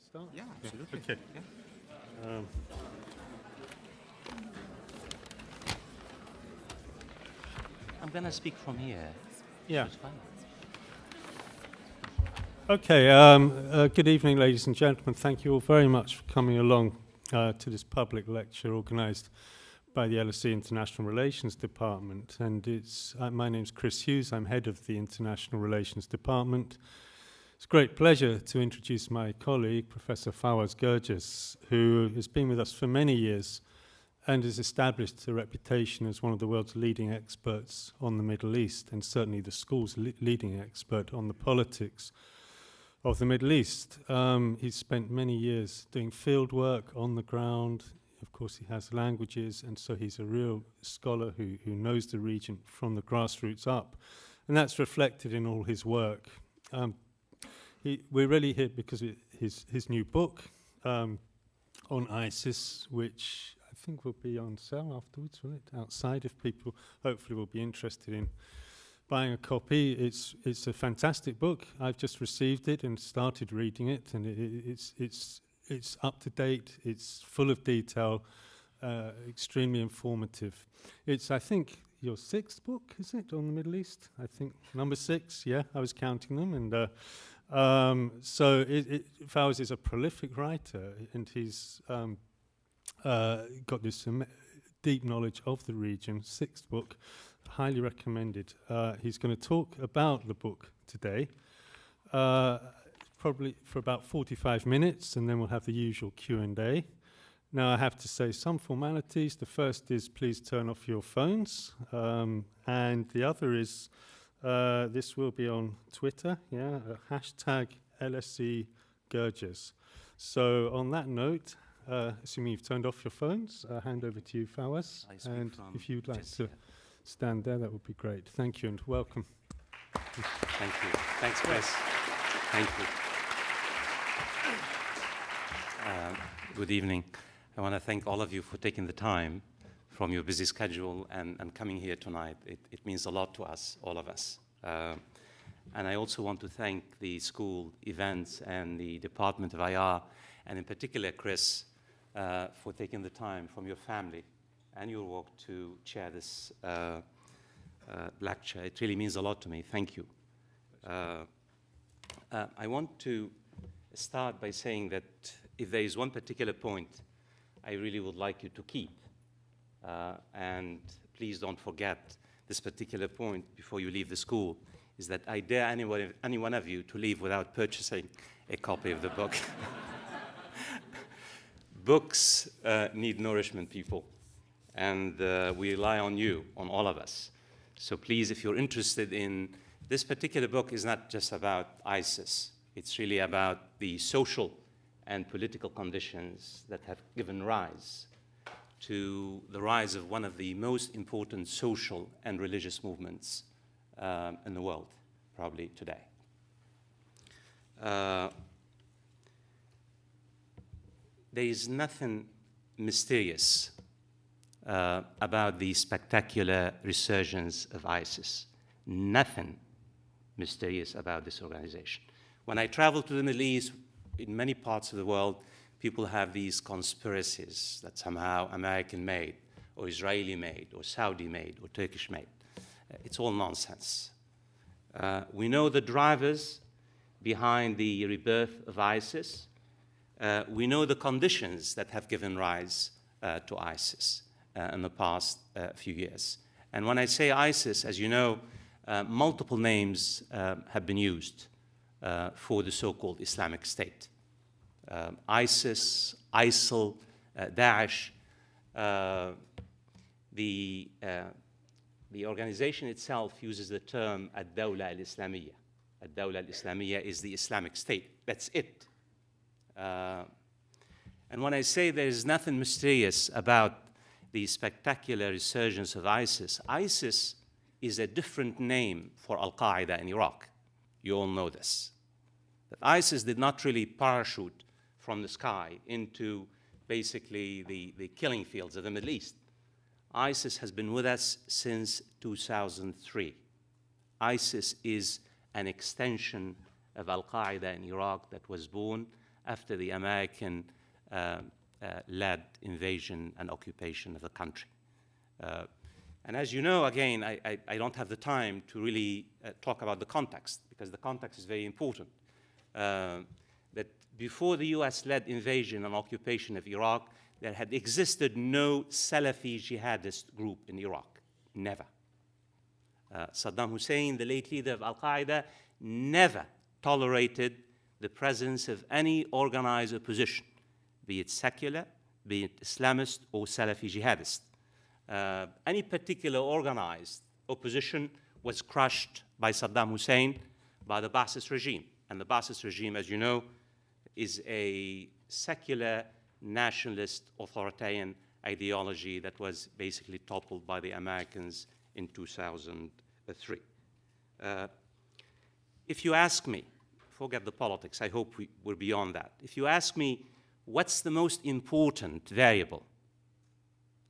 Start? Yeah, absolutely. Okay. Yeah. I'm going to speak from here. Yeah. It's fine. Okay. Good evening, ladies and gentlemen. Thank you all very much for coming along to this public lecture organised by the LSE International Relations Department. And it's my name's Chris Hughes. I'm head of the International Relations Department. It's a great pleasure to introduce my colleague, Professor Fawaz Gerges, who has been with us for many years and has established a reputation as one of the world's leading experts on the Middle East, and certainly the school's leading expert on the politics of the Middle East. He's spent many years doing field work on the ground. Of course, he has languages, and so he's a real scholar who knows the region from the grassroots up. And that's reflected in all his work. We're really here because of his new book on ISIS, which I think will be on sale afterwards, will it? Outside, if people hopefully will be interested in buying a copy. It's a fantastic book. I've just received it and started reading it, and it's up to date. It's full of detail, extremely informative. It's, I think, your sixth book, is it, on the Middle East? I think number 6. Yeah, I was counting them, and. So Fawaz is a prolific writer, and he's got this deep knowledge of the region. 6th book, highly recommended. He's going to talk about the book today, probably for about 45 minutes, and then we'll have the usual Q&A. Now, I have to say some formalities. The first is please turn off your phones, and the other is this will be on Twitter, hashtag LSE Gerges. So on that note, assuming you've turned off your phones, I'll hand over to you, Fawaz. And if you'd like to stand there, that would be great. Thank you and welcome. Thank you. Thanks, Chris. Thank you. Good evening. I want to thank all of you for taking the time from your busy schedule and coming here tonight. It means a lot to us, all of us. And I also want to thank the school events and the Department of IR, and in particular, Chris, for taking the time from your family and your work to chair this lecture. It really means a lot to me. Thank you. I want to start by saying that if there is one particular point I really would like you to keep, and please don't forget this particular point before you leave the school, is that I dare any one of you to leave without purchasing a copy of the book. Books need nourishment, people, and we rely on you, on all of us. So please, if you're interested in this particular book, is not just about ISIS. It's really about the social and political conditions that have given rise to the rise of one of the most important social and religious movements in the world, probably today. There is nothing mysterious about the spectacular resurgence of ISIS. Nothing mysterious about this organization. When I travel to the Middle East, in many parts of the world, people have these conspiracies that somehow American-made, or Israeli-made, or Saudi-made, or Turkish-made. It's all nonsense. We know the drivers behind the rebirth of ISIS. We know the conditions that have given rise to ISIS in the past few years. And when I say ISIS, as you know, multiple names have been used for the so-called Islamic State. ISIS, ISIL, Daesh. The organization itself uses the term ad-Dawla al-Islamiyya. Ad-Dawla al-Islamiyya is the Islamic State. That's it. And when I say there is nothing mysterious about the spectacular resurgence of ISIS, ISIS is a different name for Al-Qaeda in Iraq. You all know this. That ISIS did not really parachute from the sky into basically the killing fields of the Middle East. ISIS has been with us since 2003. ISIS is an extension of Al-Qaeda in Iraq that was born after the American-led invasion and occupation of the country. And as you know, again, I don't have the time to really talk about the context, because the context is very important. That before the US-led invasion and occupation of Iraq, there had existed no Salafi jihadist group in Iraq, never. Saddam Hussein, the late leader of Al-Qaeda, never tolerated the presence of any organized opposition, be it secular, be it Islamist or Salafi jihadist. Any particular organized opposition was crushed by Saddam Hussein, by the Ba'athist regime. And the Ba'athist regime, as you know, is a secular, nationalist, authoritarian ideology that was basically toppled by the Americans in 2003. If you ask me, forget the politics, I hope we're beyond that. If you ask me, what's the most important variable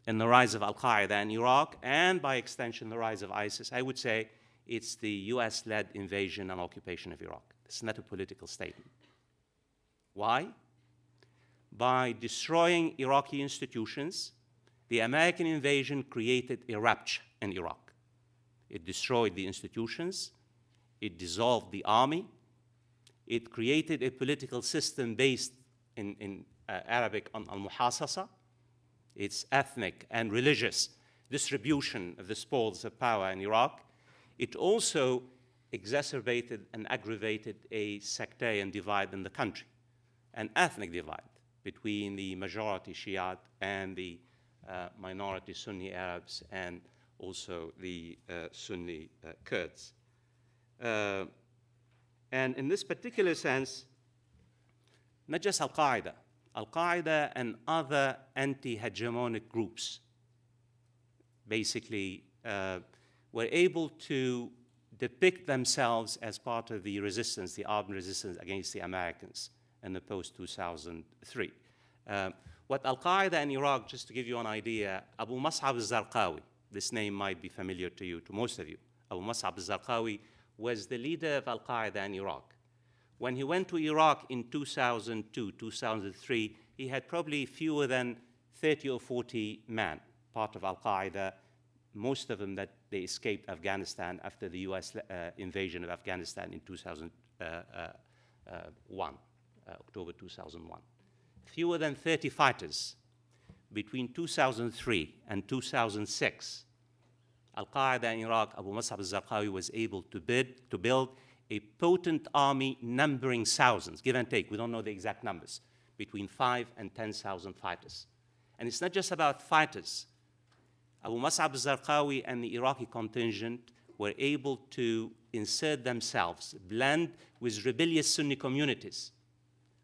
in the rise of Al-Qaeda in Iraq, and by extension the rise of ISIS, I would say it's the US-led invasion and occupation of Iraq. It's not a political statement. Why? By destroying Iraqi institutions, the American invasion created a rupture in Iraq. It destroyed the institutions, it dissolved the army, it created a political system based in Arabic on al-muhasasa, its ethnic and religious distribution of the spoils of power in Iraq. It also exacerbated and aggravated a sectarian divide in the country, an ethnic divide between the majority Shiite and the minority Sunni Arabs, and also the Sunni Kurds. And in this particular sense, not just Al-Qaeda, Al-Qaeda and other anti-hegemonic groups basically were able to depict themselves as part of the resistance, the armed resistance against the Americans in the post-2003. What Al-Qaeda in Iraq, just to give you an idea, Abu Mus'ab al-Zarqawi, this name might be familiar to you, to most of you. Abu Mus'ab al-Zarqawi was the leader of Al-Qaeda in Iraq. When he went to Iraq in 2002, 2003, he had probably fewer than 30 or 40 men, part of Al-Qaeda, most of them that they escaped Afghanistan after the US invasion of Afghanistan in 2001, October 2001. Fewer than 30 fighters. Between 2003 and 2006, Al-Qaeda in Iraq, Abu Mus'ab al-Zarqawi was able to build a potent army numbering thousands, give and take, we don't know the exact numbers, between 5,000 and 10,000 fighters. And it's not just about fighters. Abu Mus'ab al-Zarqawi and the Iraqi contingent were able to insert themselves, blend with rebellious Sunni communities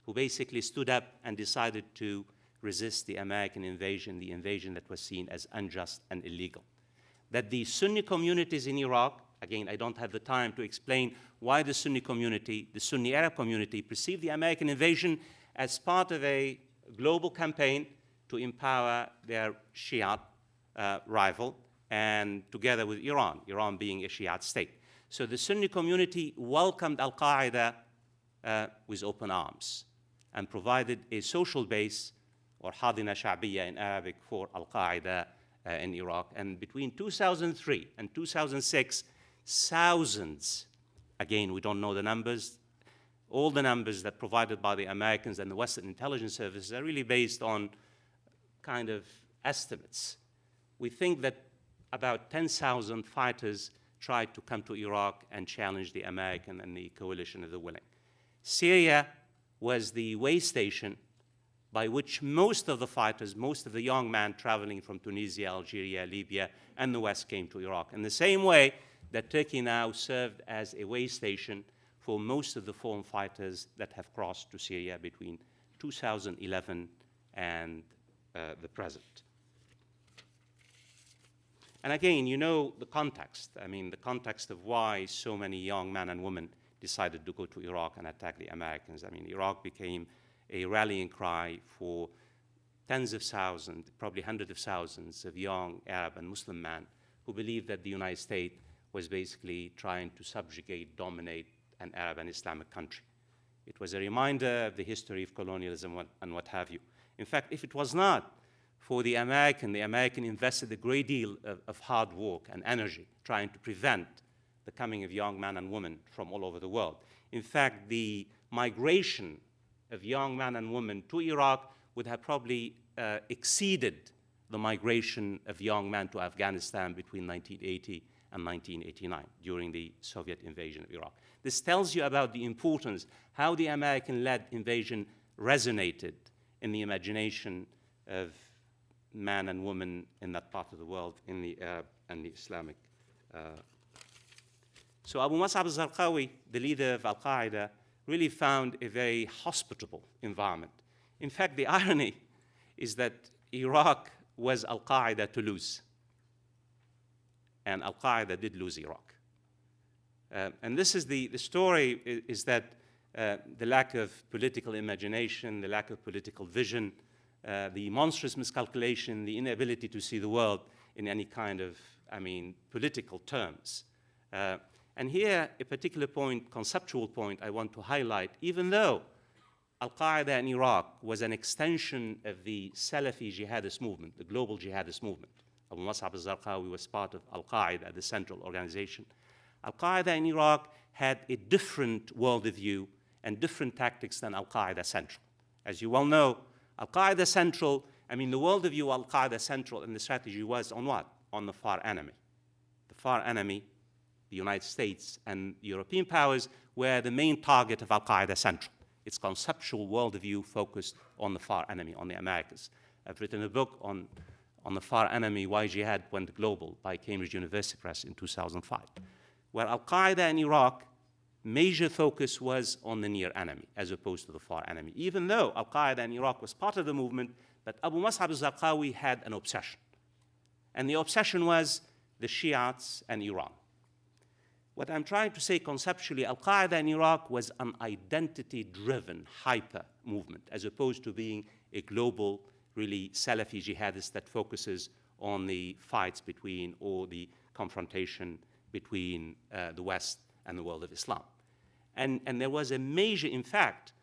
who basically stood up and decided to resist the American invasion, the invasion that was seen as unjust and illegal. That the Sunni communities in Iraq, again, I don't have the time to explain why the Sunni community, the Sunni Arab community, perceived the American invasion as part of a global campaign to empower their Shiite rival, and together with Iran, Iran being a Shiite state. So the Sunni community welcomed Al-Qaeda with open arms and provided a social base, or hadina sha'biyya in Arabic, for Al-Qaeda in Iraq. And between 2003 and 2006, thousands, again, we don't know the numbers, all the numbers that provided by the Americans and the Western intelligence services are really based on kind of estimates. We think that about 10,000 fighters tried to come to Iraq and challenge the American and the coalition of the willing. Syria was the way station by which most of the fighters, most of the young men traveling from Tunisia, Algeria, Libya, and the West came to Iraq. In the same way that Turkey now served as a way station for most of the foreign fighters that have crossed to Syria between 2011 and the present. And again, you know the context. I mean, the context of why so many young men and women decided to go to Iraq and attack the Americans. I mean, Iraq became a rallying cry for tens of thousands, probably hundreds of thousands of young Arab and Muslim men who believed that the United States was basically trying to subjugate, dominate an Arab and Islamic country. It was a reminder of the history of colonialism and what have you. In fact, if it was not for the American invested a great deal of hard work and energy trying to prevent the coming of young men and women from all over the world. In fact, the migration of young men and women to Iraq would have probably exceeded the migration of young men to Afghanistan between 1980 and 1989 during the Soviet invasion of Iraq. This tells you about the importance, how the American-led invasion resonated in the imagination of men and women in that part of the world, in the Arab and the Islamic. So Abu Mus'ab al-Zarqawi, the leader of Al-Qaeda, really found a very hospitable environment. In fact, the irony is that Iraq was Al-Qaeda to lose. And Al-Qaeda did lose Iraq. And this is the story is that the lack of political imagination, the lack of political vision, the monstrous miscalculation, the inability to see the world in any kind of, political terms. And here, a particular point, conceptual point I want to highlight, even though Al-Qaeda in Iraq was an extension of the Salafi jihadist movement, the global jihadist movement. Abu Mus'ab al-Zarqawi was part of Al-Qaeda, the central organization. Al-Qaeda in Iraq had a different worldview and different tactics than Al-Qaeda Central. As you well know, Al-Qaeda Central, the worldview of Al-Qaeda Central and the strategy was on what? On the far enemy. The far enemy, the United States and European powers, were the main target of Al-Qaeda Central. Its conceptual worldview focused on the far enemy, on the Americas. I've written a book on the far enemy, Why Jihad Went Global, by Cambridge University Press in 2005, where Al-Qaeda in Iraq, major focus was on the near enemy as opposed to the far enemy. Even though Al-Qaeda in Iraq was part of the movement, but Abu Mus'ab al-Zarqawi had an obsession. And the obsession was the Shiites and Iran. What I'm trying to say conceptually, Al-Qaeda in Iraq was an identity-driven hyper movement, as opposed to being a global, really Salafi jihadist that focuses on the fights between, or the confrontation between the West and the world of Islam. And there was a major, in fact,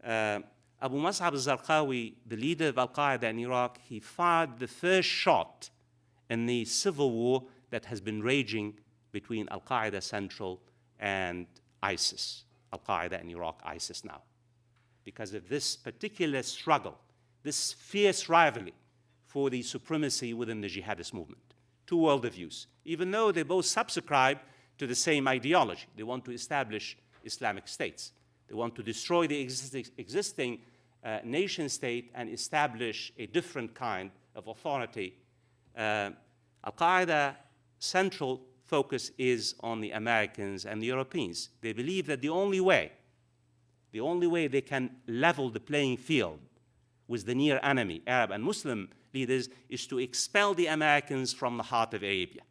Abu Mus'ab al-Zarqawi, the leader of Al-Qaeda in Iraq, he fired the first shot in the civil war that has been raging between Al-Qaeda Central and ISIS, Al-Qaeda in Iraq, ISIS now. Because of this particular struggle, this fierce rivalry for the supremacy within the jihadist movement. Two worldviews, even though they both subscribe to the same ideology. They want to establish Islamic states. They want to destroy the existing nation state and establish a different kind of authority. Al-Qaeda Central focus is on the Americans and the Europeans. They believe that the only way they can level the playing field with the near enemy, Arab and Muslim leaders, is to expel the Americans from the heart of Arabia.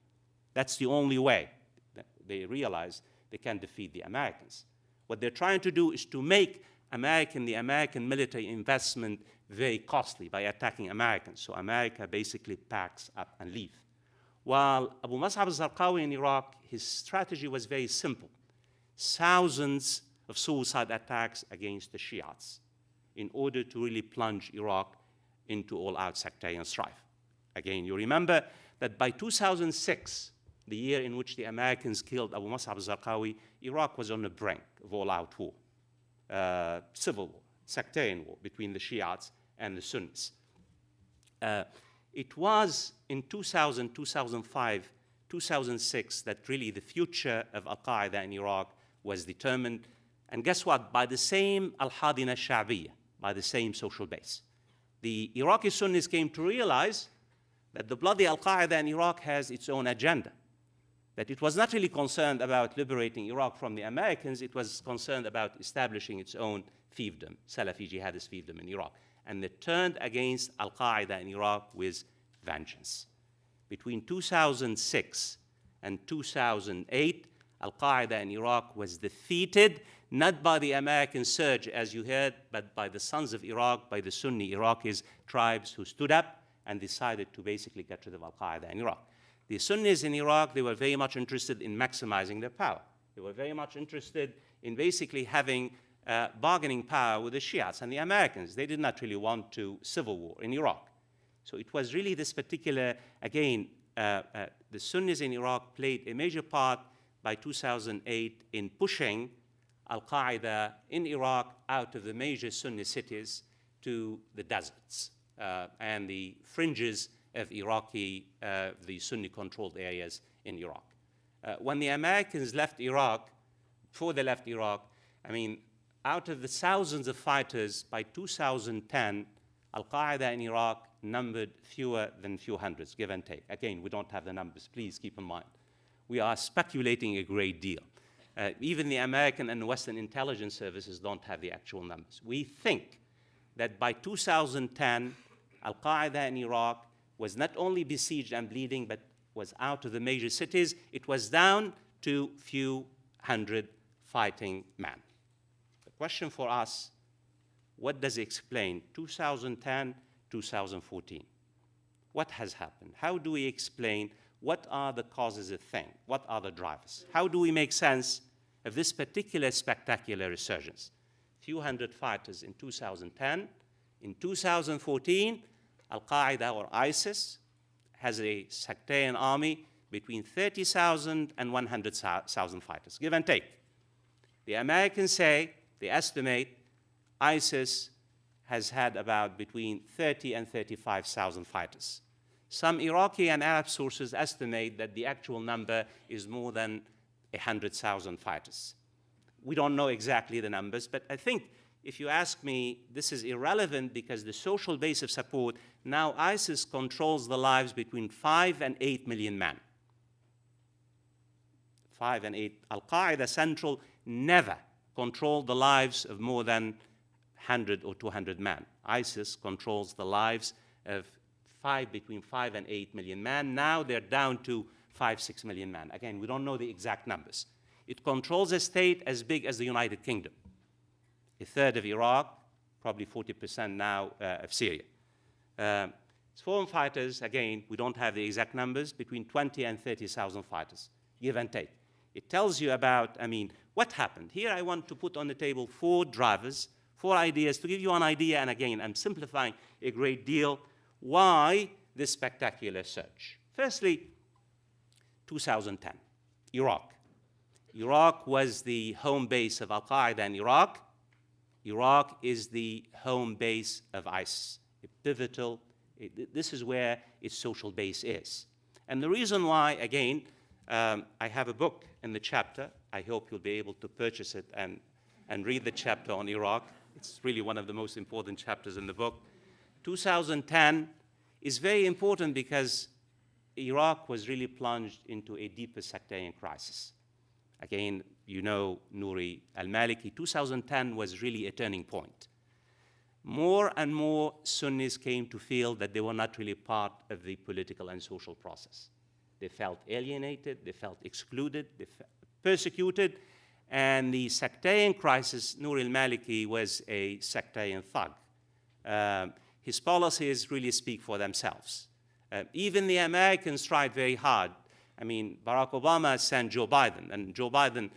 That's the only way that they realize they can defeat the Americans. What they're trying to do is to make the American military investment very costly by attacking Americans. So America basically packs up and leaves. While Abu Mus'ab al-Zarqawi in Iraq, his strategy was very simple. Thousands of suicide attacks against the Shiites in order to really plunge Iraq into all-out sectarian strife. Again, you remember that by 2006, the year in which the Americans killed Abu Mus'ab al-Zarqawi, Iraq was on the brink of all-out war, civil war, sectarian war between the Shiites and the Sunnis. It was in 2000, 2005, 2006 that really the future of Al-Qaeda in Iraq was determined. And guess what? By the same Al-Hadina Sha'biyya, by the same social base. The Iraqi Sunnis came to realize that the bloody Al-Qaeda in Iraq has its own agenda, that it was not really concerned about liberating Iraq from the Americans, it was concerned about establishing its own fiefdom, Salafi jihadist fiefdom in Iraq. And they turned against Al-Qaeda in Iraq with vengeance. Between 2006 and 2008, Al-Qaeda in Iraq was defeated, not by the American surge, as you heard, but by the sons of Iraq, by the Sunni Iraqis, tribes who stood up and decided to basically get rid of Al-Qaeda in Iraq. The Sunnis in Iraq, they were very much interested in maximizing their power. They were very much interested in basically having bargaining power with the Shiites and the Americans. They did not really want to civil war in Iraq. So it was really this particular, again, the Sunnis in Iraq played a major part by 2008 in pushing Al-Qaeda in Iraq out of the major Sunni cities to the deserts and the fringes of Iraqi, the Sunni-controlled areas in Iraq. When the Americans left Iraq, before they left Iraq, I mean, out of the thousands of fighters by 2010, Al-Qaeda in Iraq numbered fewer than few hundreds, give and take. Again, we don't have the numbers, please keep in mind. We are speculating a great deal. Even the American and Western intelligence services don't have the actual numbers. We think that by 2010, Al-Qaeda in Iraq was not only besieged and bleeding, but was out of the major cities. It was down to few hundred fighting men. The question for us, what does it explain 2010, 2014? What has happened? How do we explain what are the causes of things? What are the drivers? How do we make sense of this particular spectacular resurgence? Few hundred fighters in 2010. In 2014, Al-Qaeda or ISIS has a sectarian army between 30,000 and 100,000 fighters, give and take. The Americans say, they estimate, ISIS has had about between 30 and 35,000 fighters. Some Iraqi and Arab sources estimate that the actual number is more than 100,000 fighters. We don't know exactly the numbers, but I think if you ask me, this is irrelevant because the social base of support, now ISIS controls the lives between 5 and 8 million men. 5 and 8. Al-Qaeda Central never controlled the lives of more than 100 or 200 men. ISIS controls the lives of between 5 and 8 million men. Now they're down to 5, 6 million men. Again, we don't know the exact numbers. It controls a state as big as the United Kingdom. A third of Iraq, probably 40% now of Syria. It's foreign fighters, again, we don't have the exact numbers, between 20 and 30,000 fighters, give and take. It tells you about, I mean, what happened. Here I want to put on the table 4 drivers, 4 ideas to give you an idea, and again, I'm simplifying a great deal, why this spectacular surge. Firstly, 2010, Iraq. Iraq was the home base of Al-Qaeda in Iraq. Iraq is the home base of ISIS, a pivotal, this is where its social base is. And the reason why, again, I have a book in the chapter. I hope you'll be able to purchase it and read the chapter on Iraq. It's really one of the most important chapters in the book. 2010 is very important because Iraq was really plunged into a deeper sectarian crisis. Again, you know Nouri al-Maliki. 2010 was really a turning point. More and more Sunnis came to feel that they were not really part of the political and social process. They felt alienated, they felt excluded, they felt persecuted, and the sectarian crisis, Nouri al-Maliki was a sectarian thug. His policies really speak for themselves. Even the Americans tried very hard. I mean, Barack Obama sent Joe Biden, and Joe Biden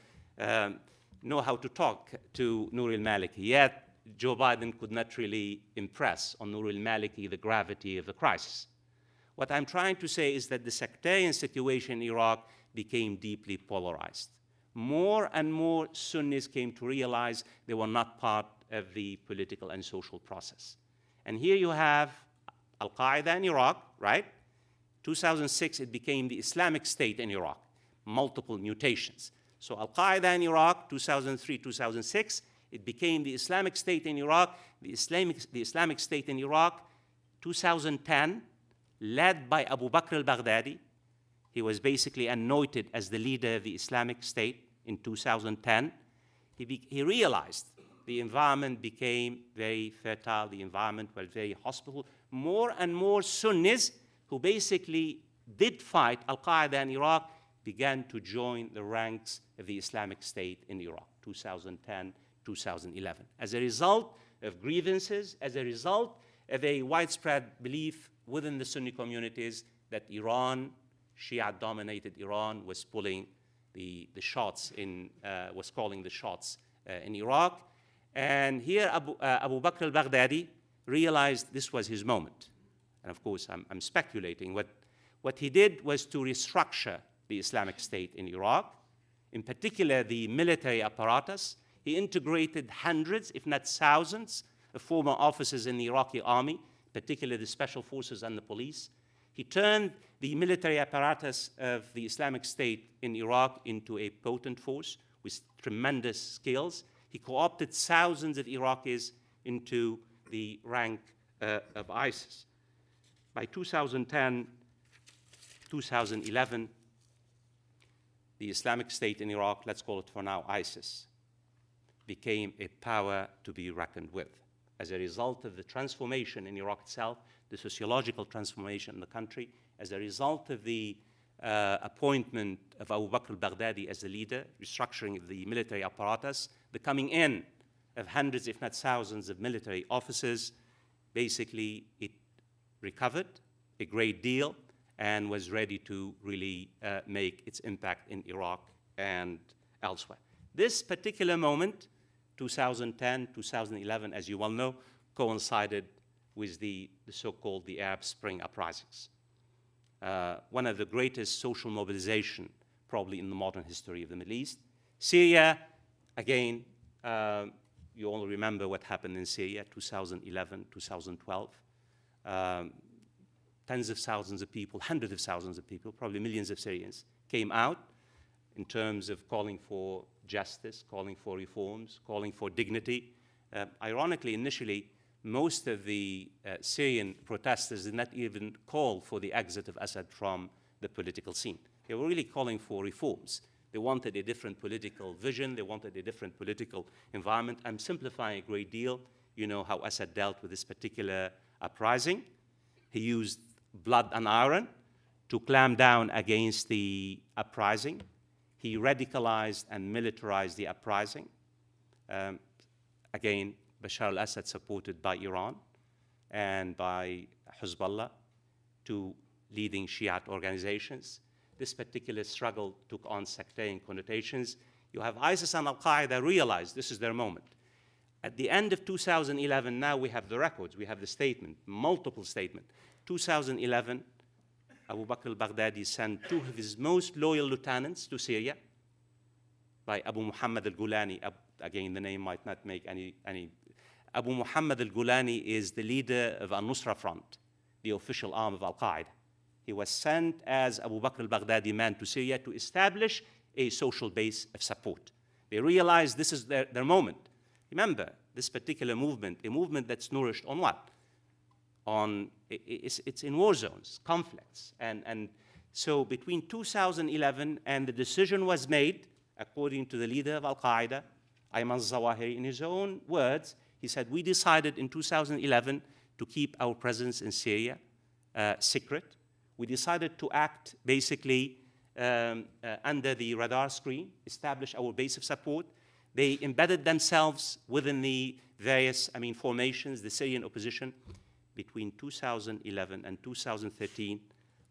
know how to talk to Nouri al-Maliki, yet Joe Biden could not really impress on Nouri al-Maliki the gravity of the crisis. What I'm trying to say is that the sectarian situation in Iraq became deeply polarized. More and more Sunnis came to realize they were not part of the political and social process. And here you have Al-Qaeda in Iraq, right? 2006, it became the Islamic State in Iraq, multiple mutations. So Al-Qaeda in Iraq, 2003, 2006, it became the Islamic State in Iraq. The Islamic State in Iraq, 2010, led by Abu Bakr al-Baghdadi. He was basically anointed as the leader of the Islamic State in 2010. He realized the environment became very fertile, the environment was very hospitable. More and more Sunnis who basically did fight Al-Qaeda in Iraq began to join the ranks of the Islamic State in Iraq, 2010, 2011. As a result of grievances, as a result of a widespread belief within the Sunni communities that Iran, Shia-dominated Iran, was pulling the shots in, was calling the shots in Iraq. And here Abu Bakr al-Baghdadi realized this was his moment. And of course, I'm speculating. What he did was to restructure the Islamic State in Iraq, in particular the military apparatus. He integrated hundreds, if not thousands, of former officers in the Iraqi army, particularly the special forces and the police. He turned the military apparatus of the Islamic State in Iraq into a potent force with tremendous skills. He co-opted thousands of Iraqis into the rank of ISIS. By 2010, 2011, the Islamic State in Iraq, let's call it for now ISIS, became a power to be reckoned with. As a result of the transformation in Iraq itself, the sociological transformation in the country, as a result of the appointment of Abu Bakr al-Baghdadi as the leader, restructuring of the military apparatus, the coming in of hundreds, if not thousands, of military officers, basically it recovered a great deal and was ready to really make its impact in Iraq and elsewhere. This particular moment, 2010, 2011, as you well know, coincided with the so-called the Arab Spring uprisings. One of the greatest social mobilization probably in the modern history of the Middle East. Syria, again, you all remember what happened in Syria, 2011, 2012. Tens of thousands of people, hundreds of thousands of people, probably millions of Syrians came out in terms of calling for justice, calling for reforms, calling for dignity. Ironically, initially, most of the Syrian protesters did not even call for the exit of Assad from the political scene. They were really calling for reforms. They wanted a different political vision. They wanted a different political environment. I'm simplifying a great deal. You know how Assad dealt with this particular uprising. He used blood and iron to clamp down against the uprising. He radicalized and militarized the uprising. Again, Bashar al-Assad supported by Iran and by Hezbollah, two leading Shiite organizations. This particular struggle took on sectarian connotations. You have ISIS and Al-Qaeda realize this is their moment. At the end of 2011, now we have the records, we have the statement, multiple statements. 2011, Abu Bakr al-Baghdadi sent two of his most loyal lieutenants to Syria by Abu Muhammad al-Gulani. Again, the name might not make any. Abu Muhammad al-Gulani is the leader of Al-Nusra Front, the official arm of Al-Qaeda. He was sent as Abu Bakr al-Baghdadi man to Syria to establish a social base of support. They realized this is their moment. Remember, this particular movement, a movement that's nourished on what? It's in war zones, conflicts. And so between 2011 and the decision was made, according to the leader of Al-Qaeda, Ayman al-Zawahiri, in his own words, he said, we decided in 2011 to keep our presence in Syria secret. We decided to act basically under the radar screen, establish our base of support. They embedded themselves within the various, formations, the Syrian opposition. Between 2011 and 2013,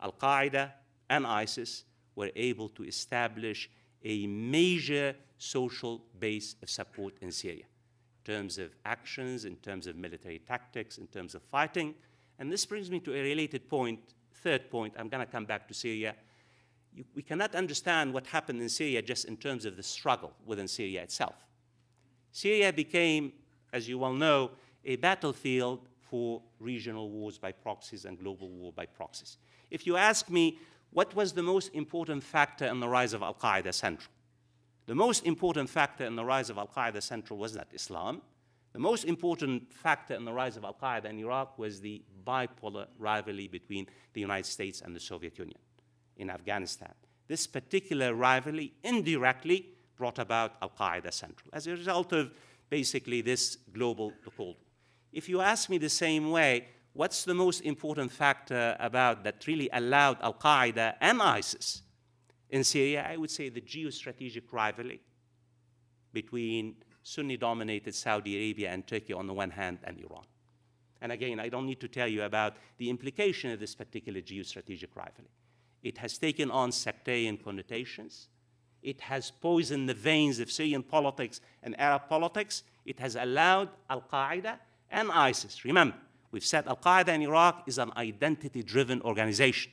Al-Qaeda and ISIS were able to establish a major social base of support in Syria, in terms of actions, in terms of military tactics, in terms of fighting. And this brings me to a related point, third point. I'm going to come back to Syria. We cannot understand what happened in Syria just in terms of the struggle within Syria itself. Syria became, as you well know, a battlefield for regional wars by proxies and global war by proxies. If you ask me, what was the most important factor in the rise of Al-Qaeda Central? The most important factor in the rise of Al-Qaeda Central was not Islam. The most important factor in the rise of Al-Qaeda in Iraq was the bipolar rivalry between the United States and the Soviet Union in Afghanistan. This particular rivalry indirectly brought about Al-Qaeda Central as a result of basically this global Cold War. If you ask me the same way, what's the most important factor about that really allowed Al-Qaeda and ISIS in Syria? I would say the geostrategic rivalry between Sunni-dominated Saudi Arabia and Turkey on the one hand and Iran. And again, I don't need to tell you about the implication of this particular geostrategic rivalry. It has taken on sectarian connotations. It has poisoned the veins of Syrian politics and Arab politics. It has allowed Al-Qaeda and ISIS. Remember, we've said Al-Qaeda in Iraq is an identity-driven organization.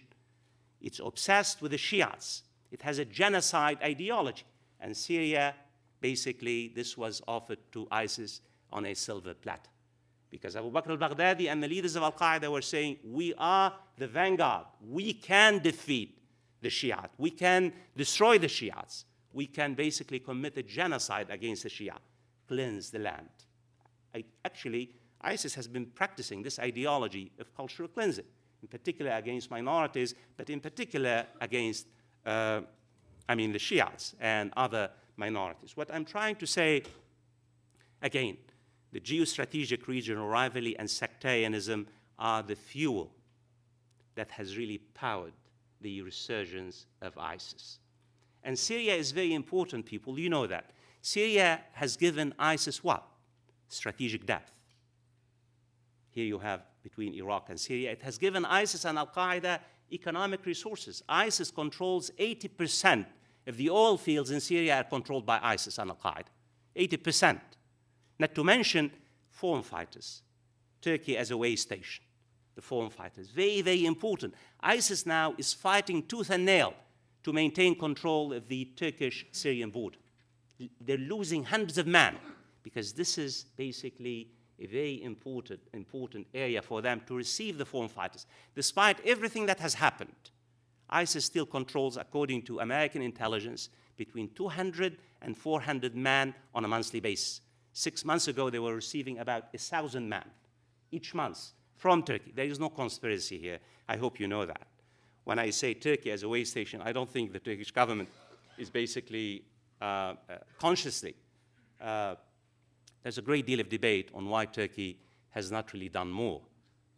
It's obsessed with the Shiites. It has a genocide ideology. And Syria, basically, this was offered to ISIS on a silver platter. Because Abu Bakr al-Baghdadi and the leaders of Al-Qaeda were saying, we are the vanguard. We can defeat the Shiites. We can destroy the Shiites. We can basically commit a genocide against the Shia, cleanse the land. Actually, ISIS has been practicing this ideology of cultural cleansing, in particular against minorities, but in particular against, the Shiites and other minorities. What I'm trying to say, again, the geostrategic regional rivalry and sectarianism are the fuel that has really powered the resurgence of ISIS. And Syria is very important, people. You know that. Syria has given ISIS what? Strategic depth. Here you have between Iraq and Syria. It has given ISIS and Al-Qaeda economic resources. ISIS controls 80% of the oil fields in Syria are controlled by ISIS and Al-Qaeda. 80%. Not to mention foreign fighters. Turkey as a way station. The foreign fighters. Very, very important. ISIS now is fighting tooth and nail to maintain control of the Turkish-Syrian border. They're losing hundreds of men because this is basically a very important area for them to receive the foreign fighters. Despite everything that has happened, ISIS still controls, according to American intelligence, between 200 and 400 men on a monthly basis. 6 months ago, they were receiving about 1,000 men each month from Turkey. There is no conspiracy here. I hope you know that. When I say Turkey as a way station, I don't think the Turkish government is basically consciously. There's a great deal of debate on why Turkey has not really done more.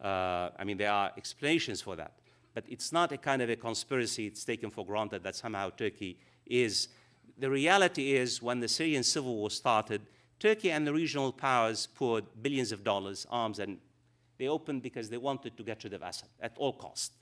There are explanations for that. But it's not a kind of a conspiracy. It's taken for granted that somehow Turkey is. The reality is when the Syrian civil war started, Turkey and the regional powers poured billions of dollars, arms, and they opened because they wanted to get rid of Assad at all costs.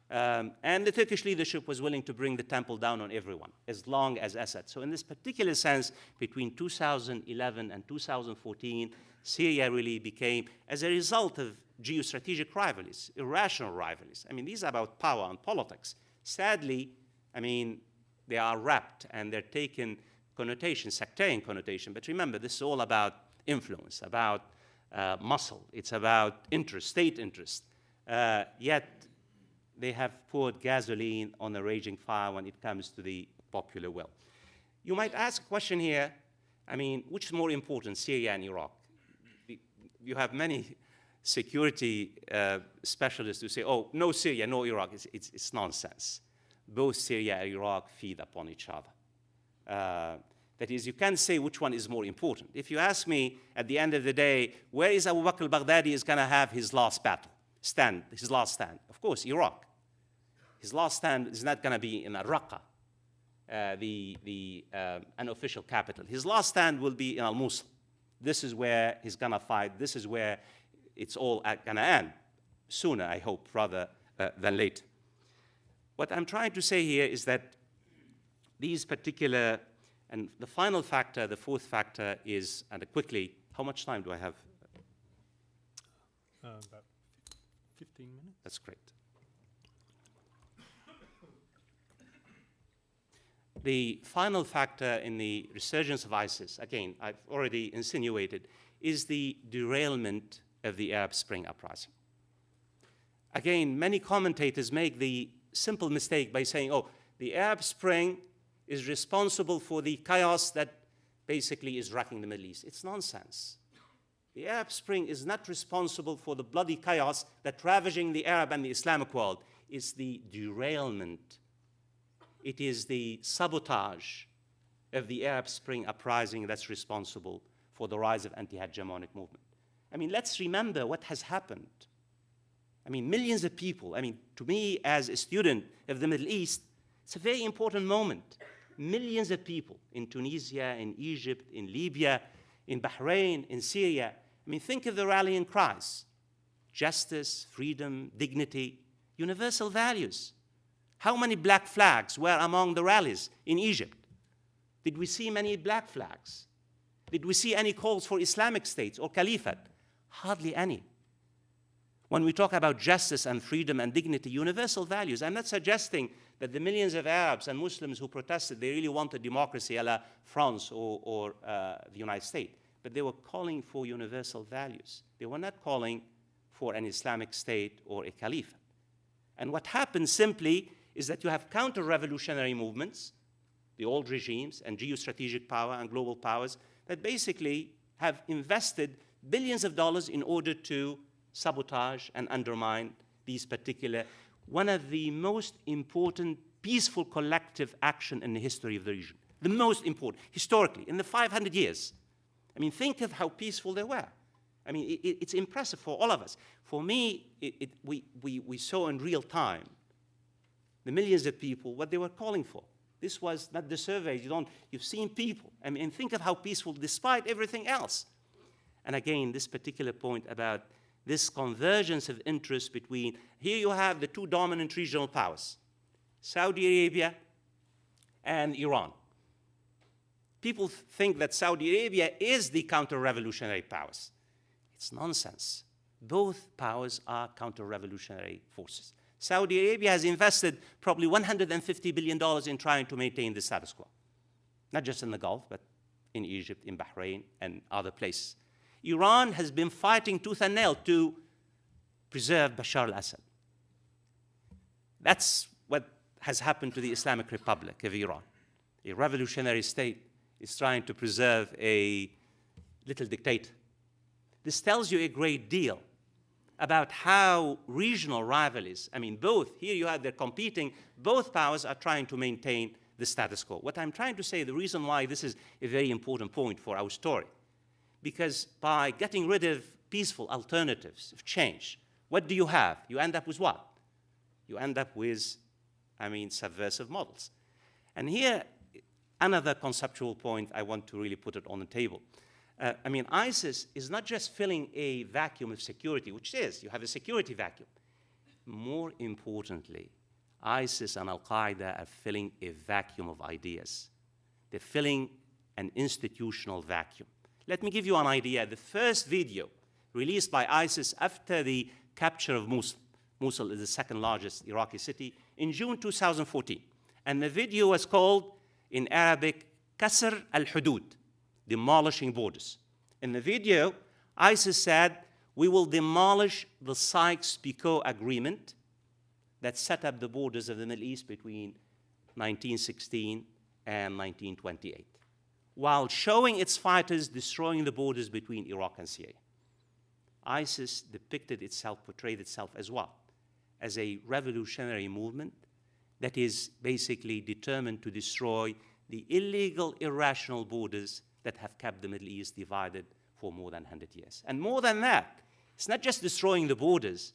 And the Turkish leadership was willing to bring the temple down on everyone, as long as Assad. So in this particular sense, between 2011 and 2014, Syria really became, as a result of geostrategic rivalries, irrational rivalries. These are about power and politics. Sadly, they are wrapped and they're taken connotation, sectarian connotation. But remember, this is all about influence, about muscle. It's about interest, state interest. Yet they have poured gasoline on a raging fire when it comes to the popular will. You might ask a question here, which is more important, Syria and Iraq? You have many security specialists who say, oh, no Syria, no Iraq. It's nonsense. Both Syria and Iraq feed upon each other. That is, you can't say which one is more important. If you ask me, at the end of the day, where is Abu Bakr al-Baghdadi is going to have his last battle, his last stand? Of course, Iraq. His last stand is not going to be in Raqqa, the unofficial capital. His last stand will be in Al-Mosul. This is where he's going to fight. This is where it's all going to end. Sooner, I hope, rather than later. What I'm trying to say here is that these particular, and the final factor, the fourth factor is, and quickly, how much time do I have? About 15 minutes. That's great. The final factor in the resurgence of ISIS, again, I've already insinuated, is the derailment of the Arab Spring uprising. Again, many commentators make the simple mistake by saying, oh, the Arab Spring is responsible for the chaos that basically is racking the Middle East. It's nonsense. The Arab Spring is not responsible for the bloody chaos that's ravaging the Arab and the Islamic world. It's the derailment. It is the sabotage of the Arab Spring uprising that's responsible for the rise of anti-hegemonic movement. Let's remember what has happened. Millions of people, to me as a student of the Middle East, it's a very important moment. Millions of people in Tunisia, in Egypt, in Libya, in Bahrain, in Syria. Think of the rallying cries. Justice, freedom, dignity, universal values. How many black flags were among the rallies in Egypt? Did we see many black flags? Did we see any calls for Islamic states or caliphate? Hardly any. When we talk about justice and freedom and dignity, universal values, I'm not suggesting that the millions of Arabs and Muslims who protested, they really wanted democracy a la France or the United States. But they were calling for universal values. They were not calling for an Islamic state or a caliphate. And what happens simply is that you have counter-revolutionary movements, the old regimes and geostrategic power and global powers that basically have invested billions of dollars in order to sabotage and undermine these particular, one of the most important peaceful collective action in the history of the region. The most important, historically, in the 500 years. I mean, think of how peaceful they were. I mean, it's impressive for all of us. For me, we saw in real time the millions of people, what they were calling for. This was not the surveys, you've seen people. I mean, and think of how peaceful, despite everything else. And again, this particular point about this convergence of interest between, here you have the two dominant regional powers, Saudi Arabia and Iran. People think that Saudi Arabia is the counter-revolutionary powers. It's nonsense. Both powers are counter-revolutionary forces. Saudi Arabia has invested probably $150 billion in trying to maintain the status quo, not just in the Gulf, but in Egypt, in Bahrain, and other places. Iran has been fighting tooth and nail to preserve Bashar al-Assad. That's what has happened to the Islamic Republic of Iran. A revolutionary state is trying to preserve a little dictator. This tells you a great deal about how regional rivalries, I mean, both, here you have they're competing, both powers are trying to maintain the status quo. What I'm trying to say, the reason why this is a very important point for our story, because by getting rid of peaceful alternatives of change, what do you have? You end up with what? You end up with, I mean, subversive models. And here, another conceptual point I want to really put it on the table. I mean, ISIS is not just filling a vacuum of security, which is, you have a security vacuum. More importantly, ISIS and Al-Qaeda are filling a vacuum of ideas. They're filling an institutional vacuum. Let me give you an idea. The first video released by ISIS after the capture of Mosul, Mosul is the second largest Iraqi city, in June 2014. And the video was called, in Arabic, Kasr al-Hudud, demolishing borders. In the video, ISIS said, we will demolish the Sykes-Picot Agreement that set up the borders of the Middle East between 1916 and 1928, while showing its fighters destroying the borders between Iraq and Syria. ISIS depicted itself, portrayed itself as what? As a revolutionary movement that is basically determined to destroy the illegal, irrational borders that have kept the Middle East divided for more than 100 years. And more than that, it's not just destroying the borders.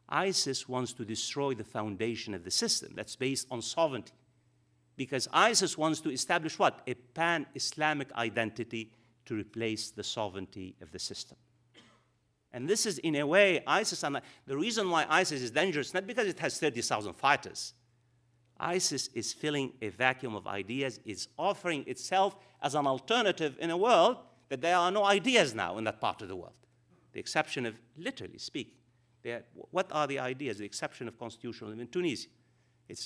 ISIS wants to destroy the foundation of the system that's based on sovereignty. Because ISIS wants to establish what? A pan-Islamic identity to replace the sovereignty of the system. And this is, in a way, ISIS, and the reason why ISIS is dangerous, not because it has 30,000 fighters. ISIS is filling a vacuum of ideas, is offering itself as an alternative in a world that there are no ideas now in that part of the world. The exception of, literally speaking, what are the ideas? The exception of constitutionalism in Tunisia.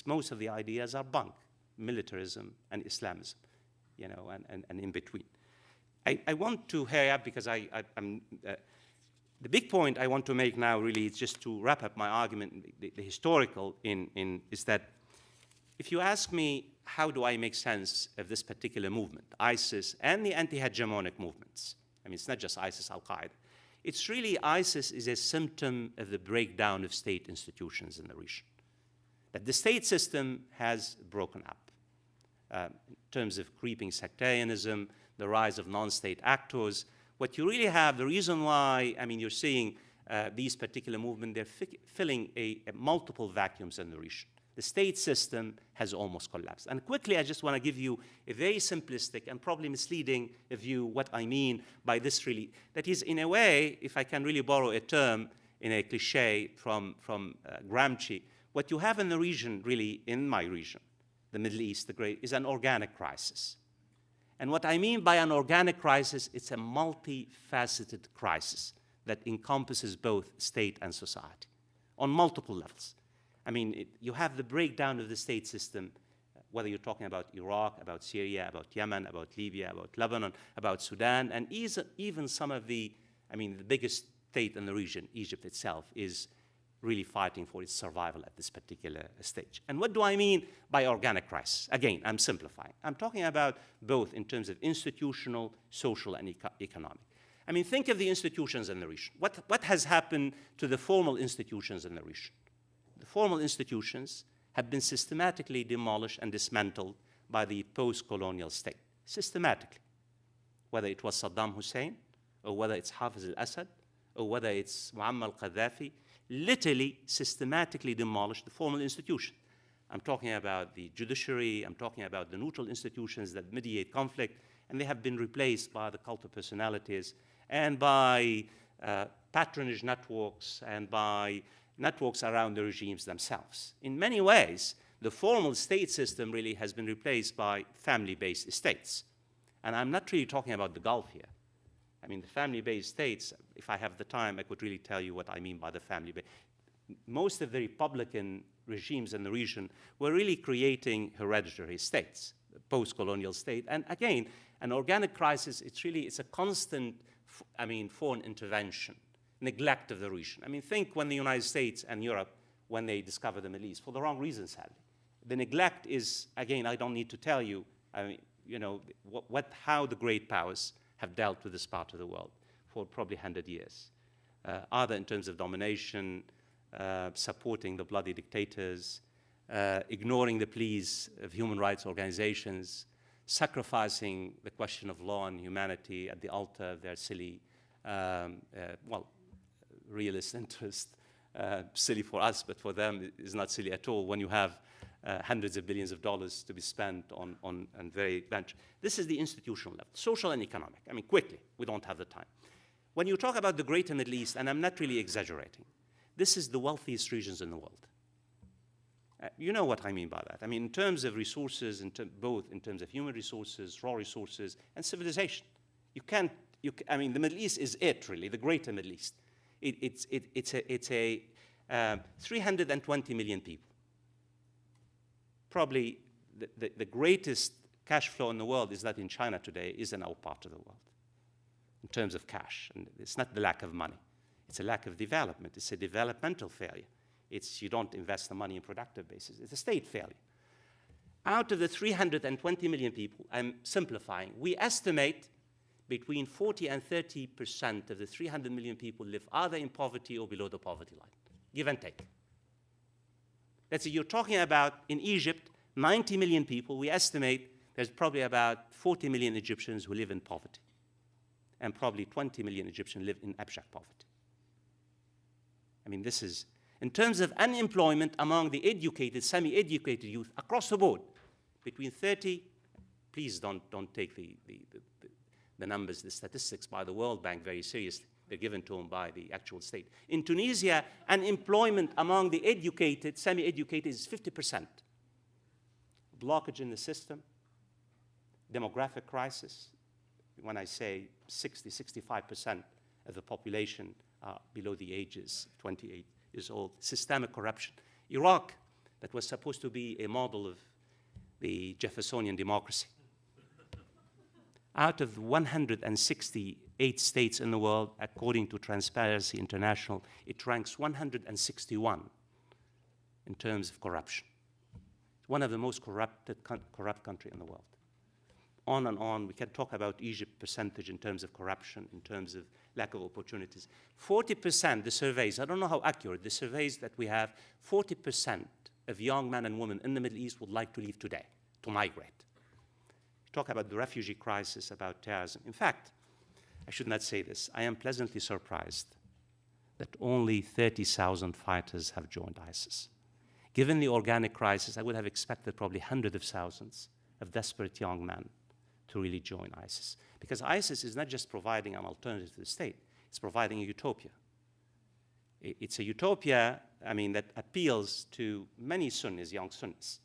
Most of the ideas are bunk, militarism and Islamism, you know, and in between. I want to hurry up because the big point I want to make now really is just to wrap up my argument, the historical is that if you ask me how do I make sense of this particular movement, ISIS and the anti-hegemonic movements, I mean, it's not just ISIS, Al-Qaeda. It's really ISIS is a symptom of the breakdown of state institutions in the region. That the state system has broken up in terms of creeping sectarianism, the rise of non-state actors. What you really have, the reason why, I mean, you're seeing these particular movements, they're filling multiple vacuums in the region. The state system has almost collapsed. And quickly, I just want to give you a very simplistic and probably misleading view what I mean by this really. That is, in a way, if I can really borrow a term in a cliche from Gramsci, what you have in the region, really, in my region, the Middle East, is an organic crisis. And what I mean by an organic crisis, it's a multifaceted crisis that encompasses both state and society on multiple levels. I mean, you have the breakdown of the state system, whether you're talking about Iraq, about Syria, about Yemen, about Libya, about Lebanon, about Sudan, and even some of the biggest state in the region, Egypt itself, is really fighting for its survival at this particular stage. And what do I mean by organic crisis? Again, I'm simplifying. I'm talking about both in terms of institutional, social, and economic. I mean, think of the institutions in the region. What has happened to the formal institutions in the region? The formal institutions have been systematically demolished and dismantled by the post-colonial state, systematically. Whether it was Saddam Hussein, or whether it's Hafiz al-Assad, or whether it's Muammar al-Qaddafi, literally systematically demolished the formal institution. I'm talking about the judiciary, I'm talking about the neutral institutions that mediate conflict, and they have been replaced by the cult of personalities and by patronage networks and by networks around the regimes themselves. In many ways, the formal state system really has been replaced by family-based states. And I'm not really talking about the Gulf here. I mean, the family-based states, if I have the time, I could really tell you what I mean by the family-based. Most of the Republican regimes in the region were really creating hereditary states, post-colonial state. And again, an organic crisis, it's a constant, foreign intervention, neglect of the region. I mean, think when the United States and Europe, when they discovered the Middle East, for the wrong reasons, sadly. The neglect is, again, I don't need to tell you, how the great powers have dealt with this part of the world for probably 100 years, either in terms of domination, supporting the bloody dictators, ignoring the pleas of human rights organizations, sacrificing the question of law and humanity at the altar of their silly, realist interest. Silly for us, but for them it's not silly at all when you have hundreds of billions of dollars to be spent on very bench. This is the institutional level, social and economic. I mean, quickly, we don't have the time. When you talk about the greater Middle East, and I'm not really exaggerating, this is the wealthiest regions in the world. You know what I mean by that. I mean, in terms of resources, both in terms of human resources, raw resources, and civilization. The Middle East is it, really, the greater Middle East. It's 320 million people. Probably the greatest cash flow in the world is not in China today, is in our part of the world, in terms of cash. And it's not the lack of money. It's a lack of development. It's a developmental failure. It's you don't invest the money in productive basis. It's a state failure. Out of the 320 million people, I'm simplifying, we estimate between 40 and 30% of the 300 million people live either in poverty or below the poverty line, give and take. Let's say you're talking about, in Egypt, 90 million people. We estimate there's probably about 40 million Egyptians who live in poverty, and probably 20 million Egyptians live in abject poverty. I mean, this is, in terms of unemployment among the educated, semi-educated youth across the board, between 30, please don't take the numbers, the statistics by the World Bank very seriously. They're given to them by the actual state. In Tunisia, unemployment among the educated, semi-educated is 50%. Blockage in the system, demographic crisis. When I say 60, 65% of the population are below the ages of 28 years old. Systemic corruption. Iraq, that was supposed to be a model of the Jeffersonian democracy. Out of 168 states in the world, according to Transparency International, it ranks 161 in terms of corruption. It's one of the most corrupt countries in the world. On and on, we can talk about Egypt percentage in terms of corruption, in terms of lack of opportunities. 40%, the surveys, I don't know how accurate, the surveys that we have, 40% of young men and women in the Middle East would like to leave today, to migrate. Talk about the refugee crisis, about terrorism. In fact, I should not say this, I am pleasantly surprised that only 30,000 fighters have joined ISIS. Given the organic crisis, I would have expected probably hundreds of thousands of desperate young men to really join ISIS. Because ISIS is not just providing an alternative to the state, it's providing a utopia. It's a utopia, that appeals to many Sunnis, young Sunnis,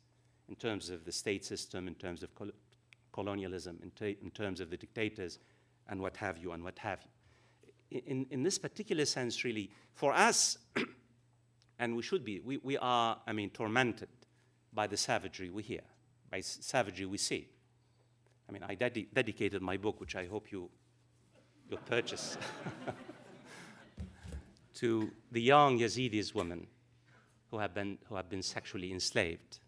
in terms of the state system, in terms of colonialism, in terms of the dictators, and what have you, and what have you. In this particular sense, really, for us, and we should be, we are, I mean, tormented by the savagery we hear, by savagery we see. I mean, I dedicated my book, which I hope you'll purchase, to the young Yazidis women who have been sexually enslaved,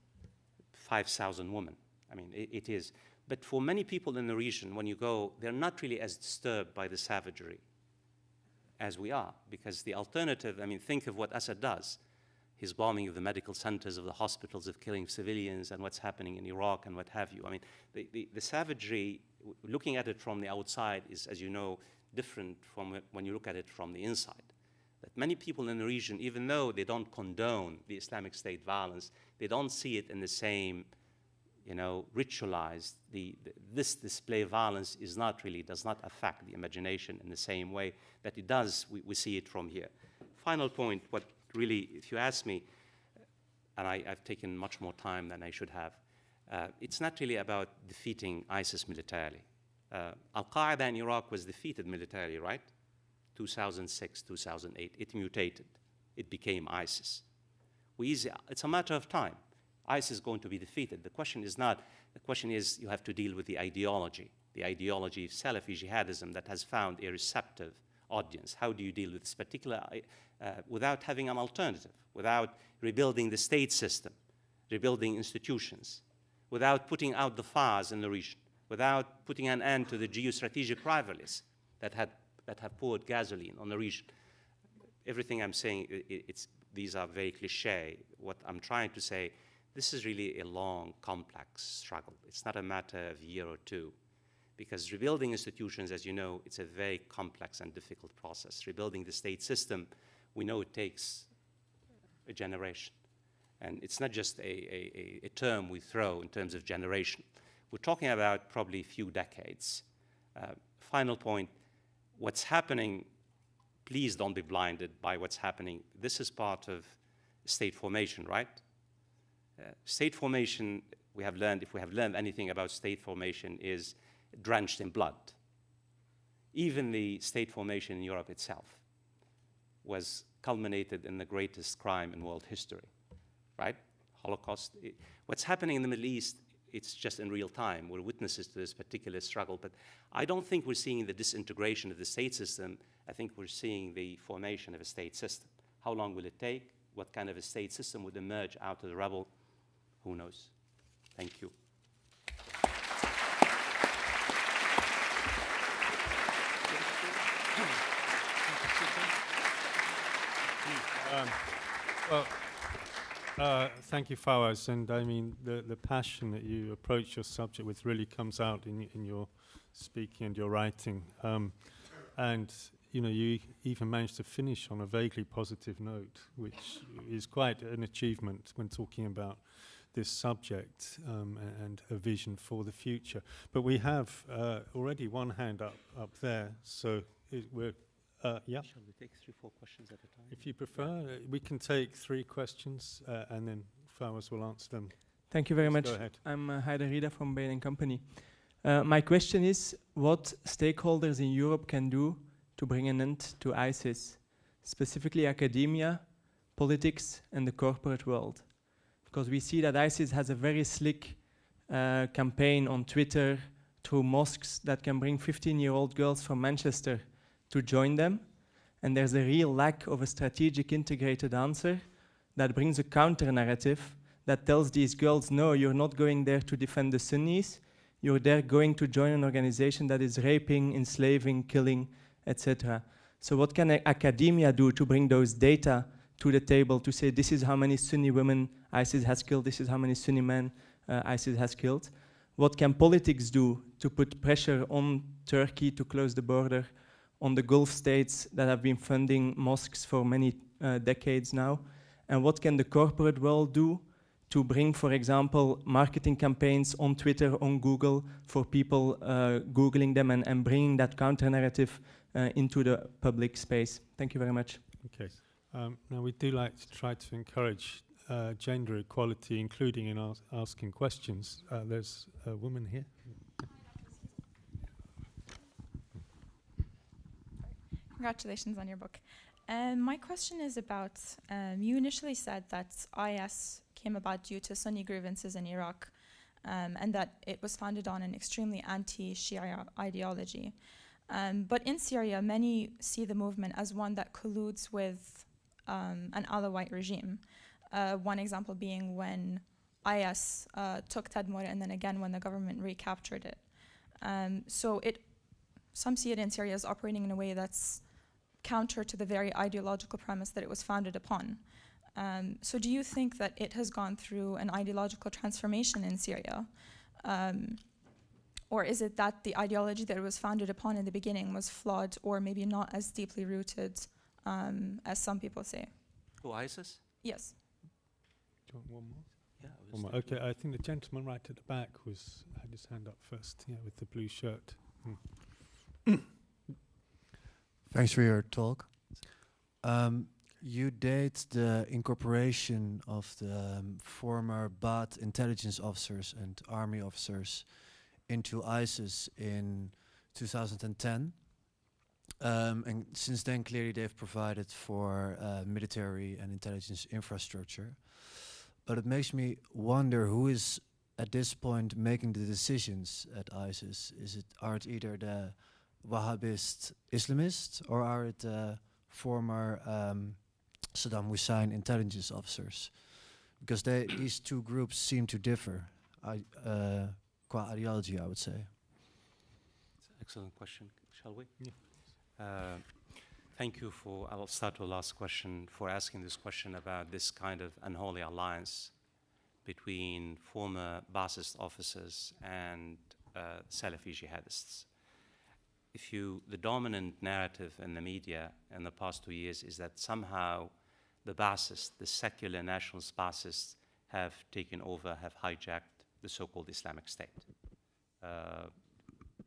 5,000 women. I mean, it is. But for many people in the region, when you go, they're not really as disturbed by the savagery as we are, because the alternative, I mean, think of what Assad does. His bombing of the medical centers, of the hospitals, of killing civilians, and what's happening in Iraq, and what have you. I mean, the savagery, looking at it from the outside is, as you know, different from when you look at it from the inside. That many people in the region, even though they don't condone the Islamic State violence, they don't see it in the same, you know, ritualized. This display of violence does not affect the imagination in the same way that it does. We see it from here. Final point, what really, if you ask me, and I've taken much more time than I should have, it's not really about defeating ISIS militarily. Al-Qaeda in Iraq was defeated militarily, right? 2006, 2008, it mutated. It became ISIS. It's a matter of time. ISIS is going to be defeated. The question is you have to deal with the ideology of Salafi jihadism that has found a receptive audience. How do you deal with this particular, without having an alternative, without rebuilding the state system, rebuilding institutions, without putting out the Fawaz in the region, without putting an end to the geostrategic rivalries that have poured gasoline on the region. Everything I'm saying, these are very cliche. What I'm trying to say, this is really a long, complex struggle. It's not a matter of a year or two. Because rebuilding institutions, as you know, it's a very complex and difficult process. Rebuilding the state system, we know it takes a generation. And it's not just a term we throw in terms of generation. We're talking about probably a few decades. Final point, what's happening, please don't be blinded by what's happening. This is part of state formation, right? State formation, we have learned, if we have learned anything about state formation, is drenched in blood. Even the state formation in Europe itself was culminated in the greatest crime in world history, right? Holocaust. What's happening in the Middle East, it's just in real time. We're witnesses to this particular struggle, but I don't think we're seeing the disintegration of the state system. I think we're seeing the formation of a state system. How long will it take? What kind of a state system would emerge out of the rubble? Who knows? Thank you. Thank you, Fawaz. And I mean, the passion that you approach your subject with really comes out in your speaking and your writing. And you know, you even managed to finish on a vaguely positive note, which is quite an achievement when talking about this subject and a vision for the future. But we have already one hand up there, so we're yeah. Shall we take 3-4 questions at a time? If you prefer, we can take 3 questions and then Fawaz will answer them. Thank you very much. Go ahead. I'm Haider Rida from Bain & Company. My question is what stakeholders in Europe can do to bring an end to ISIS, specifically academia, politics, and the corporate world. Because we see that ISIS has a very slick campaign on Twitter through mosques that can bring 15-year-old girls from Manchester to join them. And there's a real lack of a strategic integrated answer that brings a counter-narrative that tells these girls, no, you're not going there to defend the Sunnis, you're there going to join an organization that is raping, enslaving, killing, etc. So what can academia do to bring those data to the table to say this is how many Sunni women ISIS has killed, this is how many Sunni men ISIS has killed? What can politics do to put pressure on Turkey to close the border, on the Gulf states that have been funding mosques for many decades now? And what can the corporate world do to bring, for example, marketing campaigns on Twitter, on Google, for people Googling them and bringing that counter-narrative into the public space? Thank you very much. Okay. Now, we do like to try to encourage gender equality, including in asking questions. There's a woman here. Congratulations on your book. My question is about, you initially said that IS came about due to Sunni grievances in Iraq, and that it was founded on an extremely anti-Shia ideology. But in Syria, many see the movement as one that colludes with an Alawite regime. One example being when IS took Tadmor, and then again when the government recaptured it. Some see it in Syria as operating in a way that's counter to the very ideological premise that it was founded upon. So do you think that it has gone through an ideological transformation in Syria? Or is it that the ideology that it was founded upon in the beginning was flawed or maybe not as deeply rooted as some people say? Who, ISIS? Yes. Do you want one more? Yeah. One more. Okay, I think the gentleman right at the back had his hand up first, yeah, with the blue shirt. Thanks for your talk. You date the incorporation of the former Ba'ath intelligence officers and army officers into ISIS in 2010. And since then, clearly they've provided for military and intelligence infrastructure. But it makes me wonder who is at this point making the decisions at ISIS. Are it either the Wahhabist Islamists or are it former Saddam Hussein intelligence officers? Because these two groups seem to differ qua ideology, I would say. Excellent question. Shall we? Yeah. Thank you for, I'll start with the last question, for asking this question about this kind of unholy alliance between former Ba'athist officers and Salafi jihadists. The dominant narrative in the media in the past 2 years is that somehow the Ba'athists, the secular nationalist Ba'athists, have taken over, have hijacked the so-called Islamic State.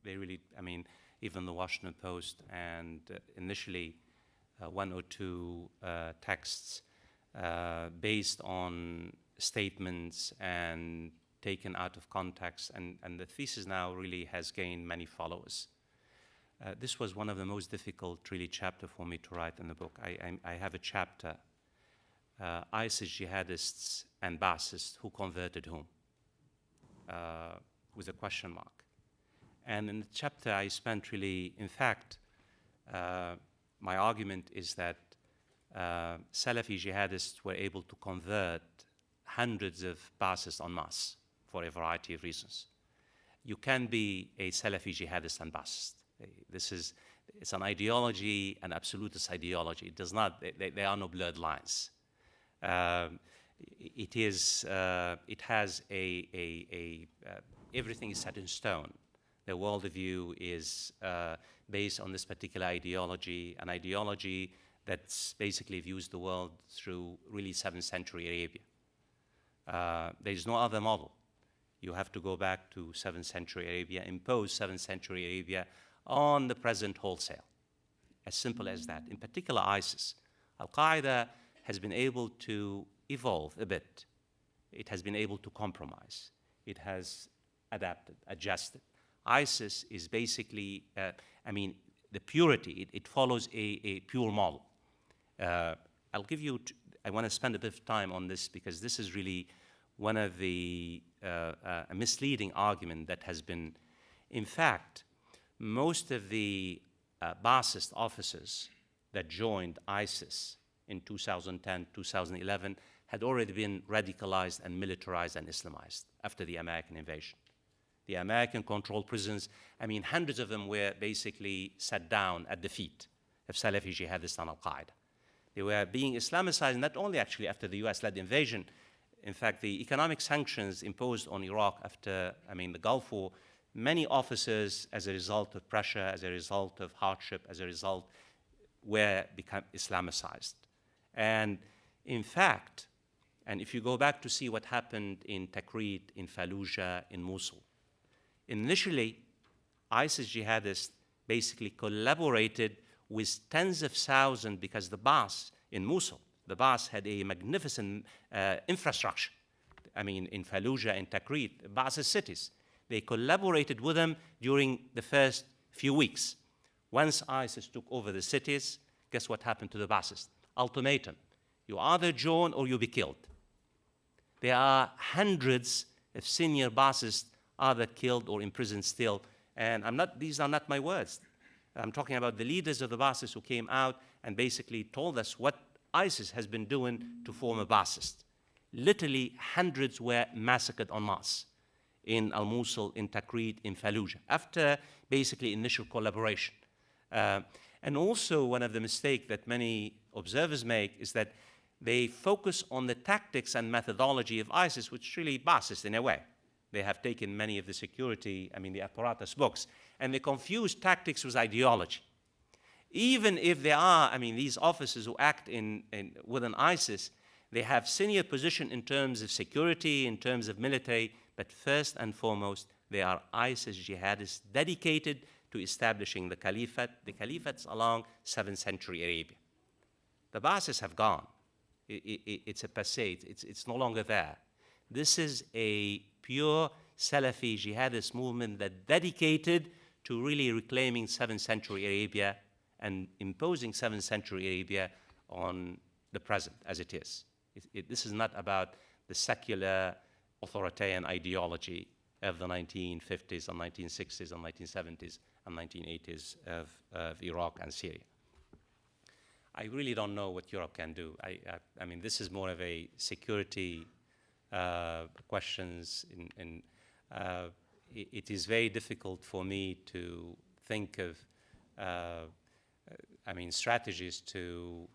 They really, even the Washington Post and initially one or two texts based on statements and taken out of context, and the thesis now really has gained many followers. This was one of the most difficult, really, chapter for me to write in the book. I have a chapter, ISIS jihadists and Ba'athists, who converted whom, with a question mark. And in the chapter I spent really, in fact, my argument is that Salafi jihadists were able to convert hundreds of Ba'athists en masse for a variety of reasons. You can be a Salafi jihadist and Ba'athist. It's an ideology, an absolutist ideology. It does not, there are no blurred lines. It has everything is set in stone. The worldview is based on this particular ideology, an ideology that's basically views the world through really 7th century Arabia. There is no other model. You have to go back to 7th century Arabia, impose 7th century Arabia on the present wholesale. As simple as that. In particular, ISIS. Al-Qaeda has been able to evolve a bit. It has been able to compromise. It has adapted, adjusted. ISIS is basically, the purity, it follows a pure model. I'll give you, I want to spend a bit of time on this because this is really one of the a misleading argument that has been, in fact, most of the Ba'athist officers that joined ISIS in 2010, 2011 had already been radicalized and militarized and Islamized after the American invasion. The American-controlled prisons, hundreds of them were basically set down at the feet of Salafi jihadists and Al-Qaeda. They were being Islamicized not only actually after the US-led invasion. In fact, the economic sanctions imposed on Iraq after, the Gulf War, many officers, as a result of pressure, as a result of hardship, as a result, were become Islamicized. And in fact, and if you go back to see what happened in Tikrit, in Fallujah, in Mosul, initially, ISIS jihadists basically collaborated with tens of thousands because the Ba'ath in Mosul, the Ba'ath had a magnificent infrastructure. In Fallujah, in Tikrit, Ba'athist cities. They collaborated with them during the first few weeks. Once ISIS took over the cities, guess what happened to the Ba'athists? Ultimatum. You either join or you'll be killed. There are hundreds of senior Ba'athists either killed or imprisoned still. And these are not my words. I'm talking about the leaders of the Ba'athists who came out and basically told us what ISIS has been doing to former Ba'athists. Literally hundreds were massacred en masse in Al-Mosul, in Tikrit, in Fallujah, after basically initial collaboration. And also one of the mistakes that many observers make is that they focus on the tactics and methodology of ISIS, which is really Ba'athist in a way. They have taken many of the security, the apparatus books, and they confuse tactics with ideology. Even if there are, these officers who act within ISIS, they have senior position in terms of security, in terms of military, but first and foremost, they are ISIS jihadists dedicated to establishing the caliphate. The caliphates along 7th century Arabia. The Ba'athists have gone. It's a passé. It's no longer there. This is a pure Salafi jihadist movement that dedicated to really reclaiming 7th century Arabia and imposing 7th century Arabia on the present as it is. This is not about the secular authoritarian ideology of the 1950s and 1960s and 1970s and 1980s of Iraq and Syria. I really don't know what Europe can do. This is more of a security questions. It is very difficult for me to think of strategies to,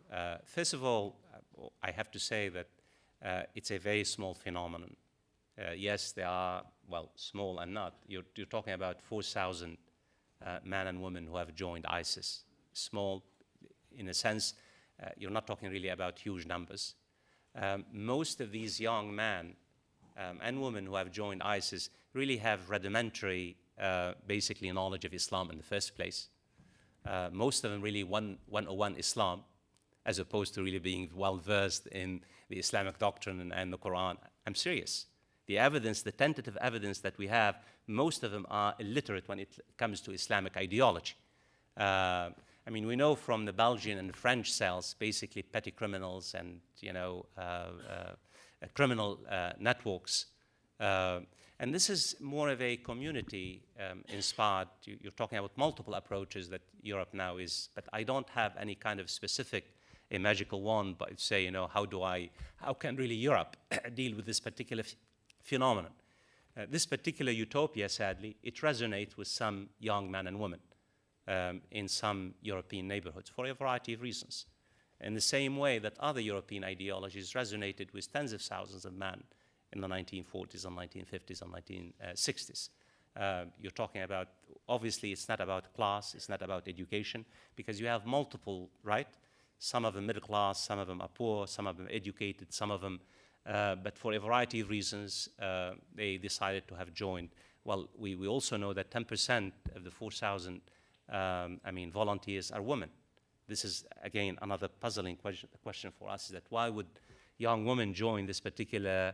first of all, I have to say that it's a very small phenomenon. Yes, they are, small and not. You're talking about 4,000 men and women who have joined ISIS. Small, in a sense, you're not talking really about huge numbers. Most of these young men and women who have joined ISIS really have rudimentary, basically, knowledge of Islam in the first place. Most of them really 101 Islam, as opposed to really being well-versed in the Islamic doctrine and the Quran. I'm serious. The evidence, the tentative evidence that we have, most of them are illiterate when it comes to Islamic ideology. We know from the Belgian and French cells, basically petty criminals and, criminal networks. And this is more of a community inspired. You're talking about multiple approaches that Europe now is, but I don't have any kind of specific, a magical one, but say, how can really Europe deal with this particular phenomenon? This particular utopia, sadly, it resonates with some young men and women in some European neighborhoods for a variety of reasons. In the same way that other European ideologies resonated with tens of thousands of men in the 1940s and 1950s and 1960s. You're talking about, obviously, it's not about class, it's not about education, because you have multiple, right? Some of them middle class, some of them are poor, some of them educated, some of them, but for a variety of reasons, they decided to have joined. Well, we also know that 10% of the 4,000 volunteers are women. This is, again, another puzzling question for us, is that why would young women join this particular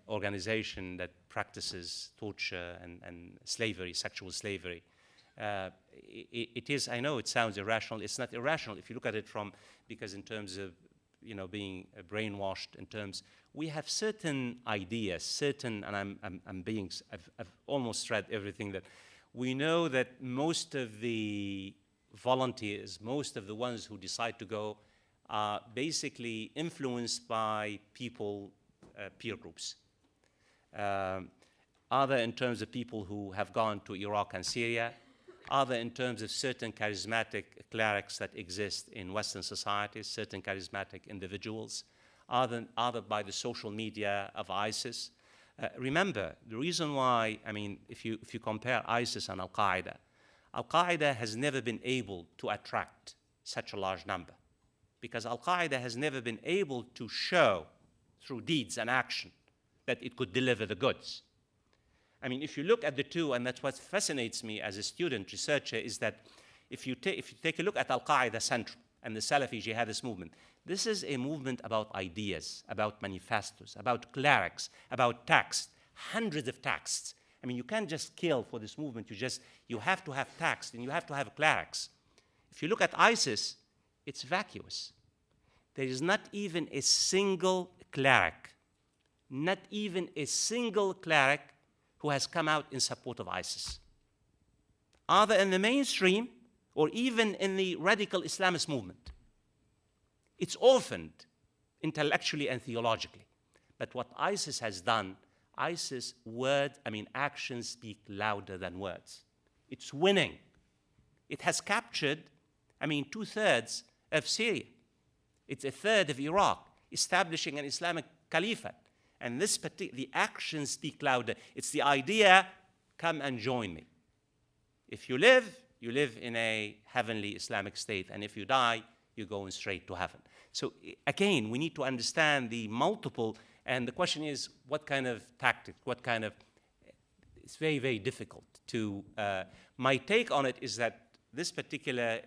organization that practices torture and slavery, sexual slavery? It is, I know it sounds irrational. It's not irrational if you look at it because in terms of, being brainwashed, in terms, we have certain ideas, and I've almost read everything that we know that most of the volunteers, most of the ones who decide to go are basically influenced by people, peer groups. Either in terms of people who have gone to Iraq and Syria, either in terms of certain charismatic clerics that exist in Western societies, certain charismatic individuals, either by the social media of ISIS. Remember, the reason why, if you compare ISIS and Al-Qaeda, Al-Qaeda has never been able to attract such a large number because Al-Qaeda has never been able to show through deeds and action that it could deliver the goods. If you look at the two, and that's what fascinates me as a student researcher, is that if you take a look at Al-Qaeda Central and the Salafi jihadist movement, this is a movement about ideas, about manifestos, about clerics, about texts, hundreds of texts, I mean, you can't just kill for this movement. You have to have tax, and you have to have clerics. If you look at ISIS, it's vacuous. There is not even a single cleric, not even a single cleric who has come out in support of ISIS, either in the mainstream or even in the radical Islamist movement. It's orphaned intellectually and theologically. But what ISIS has done, actions speak louder than words. It's winning. It has captured, 2/3 of Syria. It's a third of Iraq, establishing an Islamic caliphate. And the actions speak louder. It's the idea, come and join me. If you live in a heavenly Islamic state, and if you die, you're going straight to heaven. So again, we need to understand the multiple, and the question is, what kind of tactic, it's very, very difficult to, my take on it is that this particular,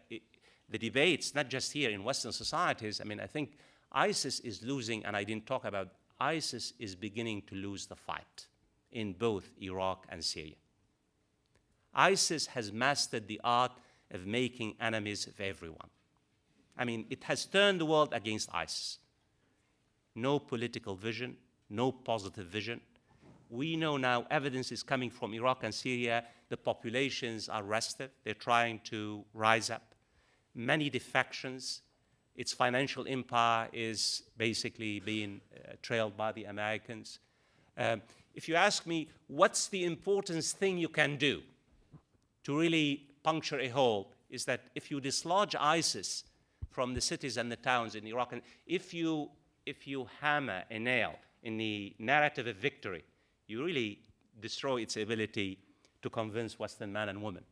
the debates, not just here in Western societies, I think ISIS is losing, and I didn't talk about, ISIS is beginning to lose the fight in both Iraq and Syria. ISIS has mastered the art of making enemies of everyone. It has turned the world against ISIS. No political vision, no positive vision. We know now evidence is coming from Iraq and Syria. The populations are restive. They're trying to rise up. Many defections. Its financial empire is basically being trailed by the Americans. If you ask me, what's the important thing you can do to really puncture a hole, is that if you dislodge ISIS from the cities and the towns in Iraq, and if you hammer a nail in the narrative of victory, you really destroy its ability to convince Western men and women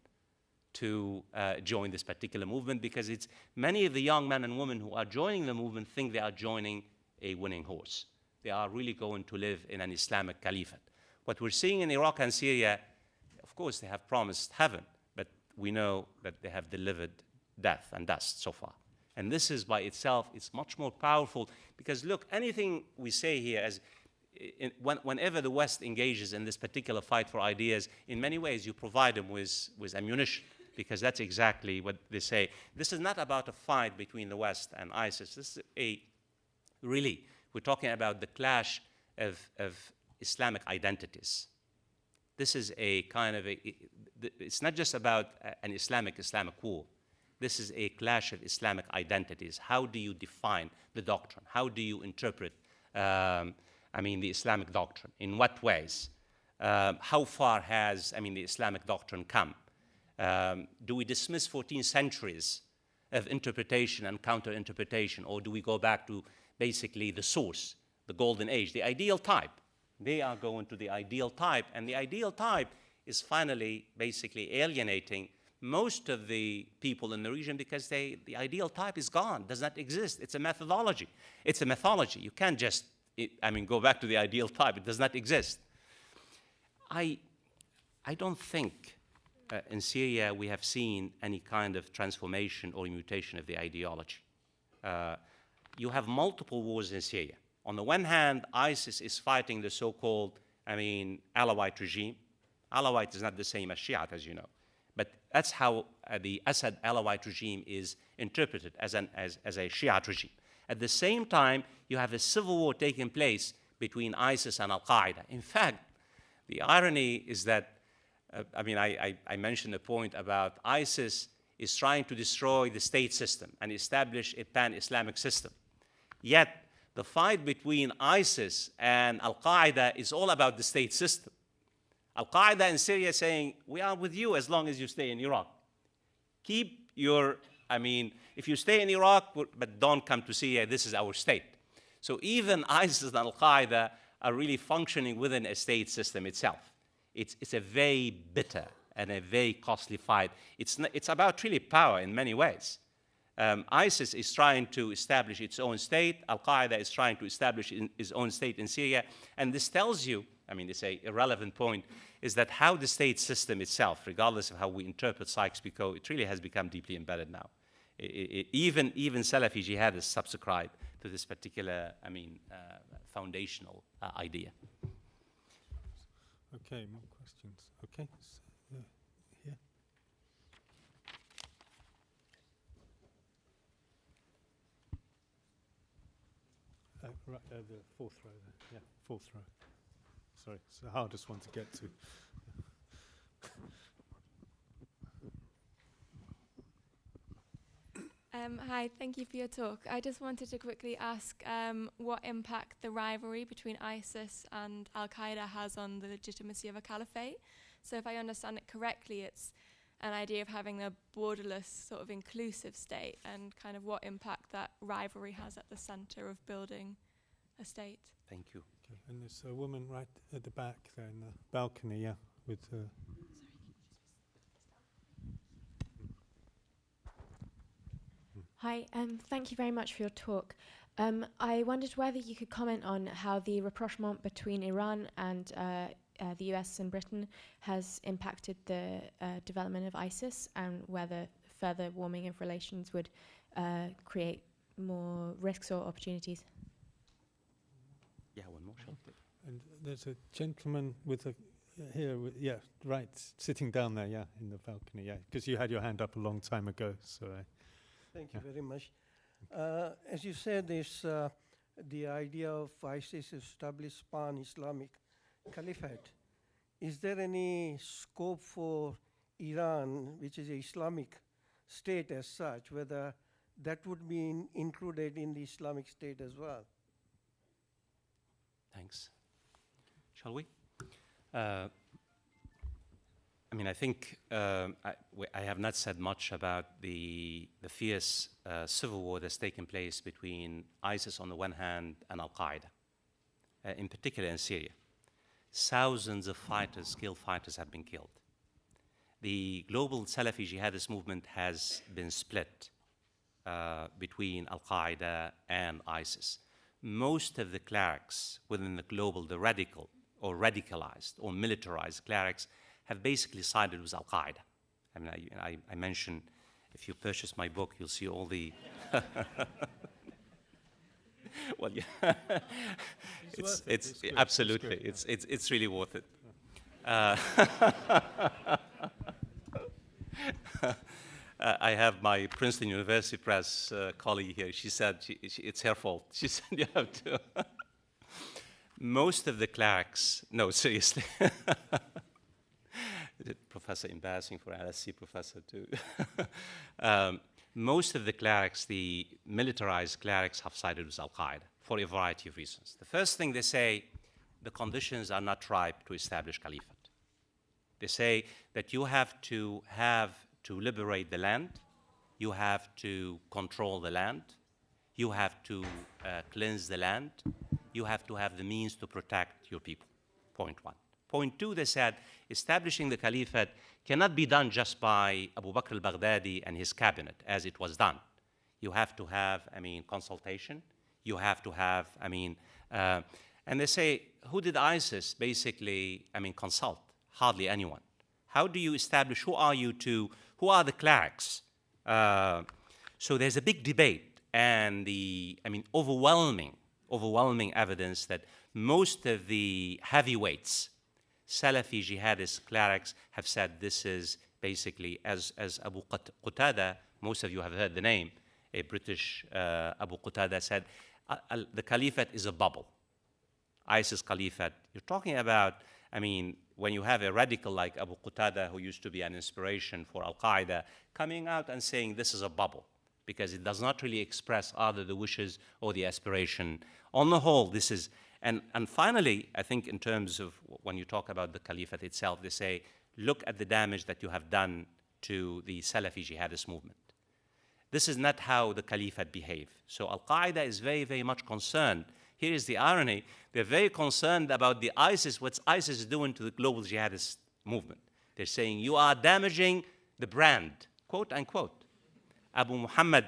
to join this particular movement, because it's many of the young men and women who are joining the movement think they are joining a winning horse. They are really going to live in an Islamic caliphate. What we're seeing in Iraq and Syria, of course, they have promised heaven, but we know that they have delivered death and dust so far. And this is by itself, it's much more powerful, because look, anything we say here, whenever the West engages in this particular fight for ideas, in many ways you provide them with ammunition, because that's exactly what they say. This is not about a fight between the West and ISIS. This is we're talking about the clash of Islamic identities. This is a kind of it's not just about an Islamic war. This is a clash of Islamic identities. How do you define the doctrine? How do you interpret, the Islamic doctrine? In what ways? How far has, the Islamic doctrine come? Do we dismiss 14 centuries of interpretation and counter-interpretation, or do we go back to basically the source, the golden age, the ideal type? They are going to the ideal type, and the ideal type is finally basically alienating most of the people in the region, because the ideal type is gone, does not exist. It's a methodology. It's a mythology. You can't just, go back to the ideal type. It does not exist. I don't think in Syria we have seen any kind of transformation or mutation of the ideology. You have multiple wars in Syria. On the one hand, ISIS is fighting the so-called, Alawite regime. Alawite is not the same as Shiite, as you know. But that's how the Assad Alawite regime is interpreted, as a Shiite regime. At the same time, you have a civil war taking place between ISIS and Al-Qaeda. In fact, the irony is that, I mentioned a point about ISIS is trying to destroy the state system and establish a pan-Islamic system. Yet, the fight between ISIS and Al-Qaeda is all about the state system. Al-Qaeda in Syria is saying, we are with you as long as you stay in Iraq. Keep your, if you stay in Iraq, but don't come to Syria, this is our state. So even ISIS and Al-Qaeda are really functioning within a state system itself. It's a very bitter and a very costly fight. It's about really power in many ways. ISIS is trying to establish its own state. Al-Qaeda is trying to establish its own state in Syria. And this tells you, it's an irrelevant point, is that how the state system itself, regardless of how we interpret Sykes-Picot, it really has become deeply embedded now. Even Salafi jihadists subscribe to this particular, foundational idea. Okay, more questions. questions. Okay, so, here. Right, the fourth row there. Yeah, fourth row. Sorry, it's the hardest one to get to. Hi, thank you for your talk. I just wanted to quickly ask what impact the rivalry between ISIS and Al-Qaeda has on the legitimacy of a caliphate. So if I understand it correctly, it's an idea of having a borderless sort of inclusive state, and kind of what impact that rivalry has at the center of building a state. Thank you. Okay. And there's a woman right at the back there in the balcony, yeah, with Hi, thank you very much for your talk. I wondered whether you could comment on how the rapprochement between Iran and the US and Britain has impacted the development of ISIS, and whether further warming of relations would create more risks or opportunities. Yeah, one more shot. and there's a gentleman with a here, yeah, right, sitting down there, yeah, in the balcony, yeah, because you had your hand up a long time ago, so. Thank you very much. As you said, this the idea of ISIS established pan-Islamic caliphate. Is there any scope for Iran, which is an Islamic state as such, whether that would be included in the Islamic State as well? Thanks. Shall we? I mean, I think I have not said much about the fierce civil war that's taken place between ISIS on the one hand and Al-Qaeda, in particular in Syria. Thousands of fighters, skilled fighters, have been killed. The global Salafi jihadist movement has been split between Al-Qaeda and ISIS. Most of the clerics within the global, the radical or radicalized or militarized clerics, have basically sided with Al-Qaeda. I mean, I mentioned, if you purchase my book, you'll see all the... Well, yeah. it's absolutely, it's really worth it. I have my Princeton University Press colleague here. She said it's her fault. She said you have to. Most of the clerics, no, seriously. Professor, embarrassing for LSE professor too. Most of the clerics, the militarized clerics, have sided with Al-Qaeda for a variety of reasons. The first thing they say, the conditions are not ripe to establish caliphate. They say that you have to liberate the land, you have to control the land, you have to cleanse the land, you have to have the means to protect your people, point one. Point two, they said, establishing the caliphate cannot be done just by Abu Bakr al-Baghdadi and his cabinet, as it was done. You have to have, consultation. You have to have, and they say, who did ISIS basically, consult? Hardly anyone. How do you establish, who are the clerics? So there's a big debate, and the, overwhelming evidence that most of the heavyweights, Salafi jihadist clerics, have said this is basically, as Abu Qatada, most of you have heard the name, a British Abu Qatada said, the caliphate is a bubble. ISIS caliphate. You're talking about, when you have a radical like Abu Qatada, who used to be an inspiration for Al-Qaeda, coming out and saying this is a bubble, because it does not really express either the wishes or the aspiration. On the whole, this is, and finally, I think in terms of when you talk about the caliphate itself, they say, look at the damage that you have done to the Salafi jihadist movement. This is not how the caliphate behave. So Al-Qaeda is very, very much concerned. Here is the irony. They're very concerned about the ISIS, what ISIS is doing to the global jihadist movement. They're saying, you are damaging the brand, quote unquote. Abu Muhammad,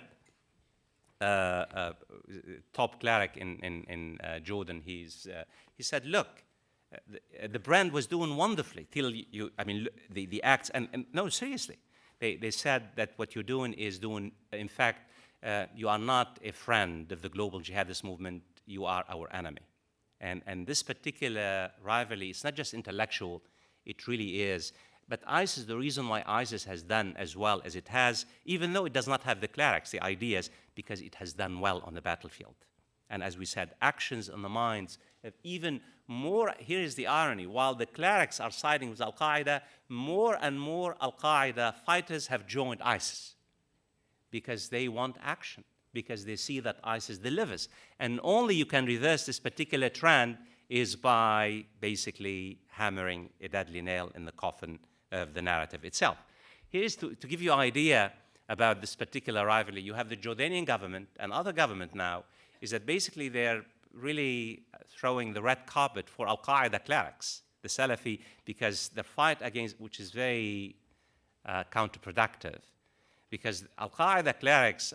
top cleric in Jordan, he said, look, the brand was doing wonderfully till the acts, and no, seriously. They said that what you're doing is in fact, you are not a friend of the global jihadist movement, you are our enemy. And this particular rivalry is not just intellectual, It really is. But ISIS, the reason why ISIS has done as well as it has, even though it does not have the clerics, the ideas, because it has done well on the battlefield. And as we said, actions on the minds have even more. Here is the irony. While the clerics are siding with Al-Qaeda, more and more Al-Qaeda fighters have joined ISIS because they want action, because they see that ISIS delivers. And only you can reverse this particular trend is by basically hammering a deadly nail in the coffin of the narrative itself. Here's to give you an idea about this particular rivalry. You have the Jordanian government and other government now, is that basically they're really throwing the red carpet for Al-Qaeda clerics, the Salafi, because the fight against, which is very counterproductive, because Al-Qaeda clerics,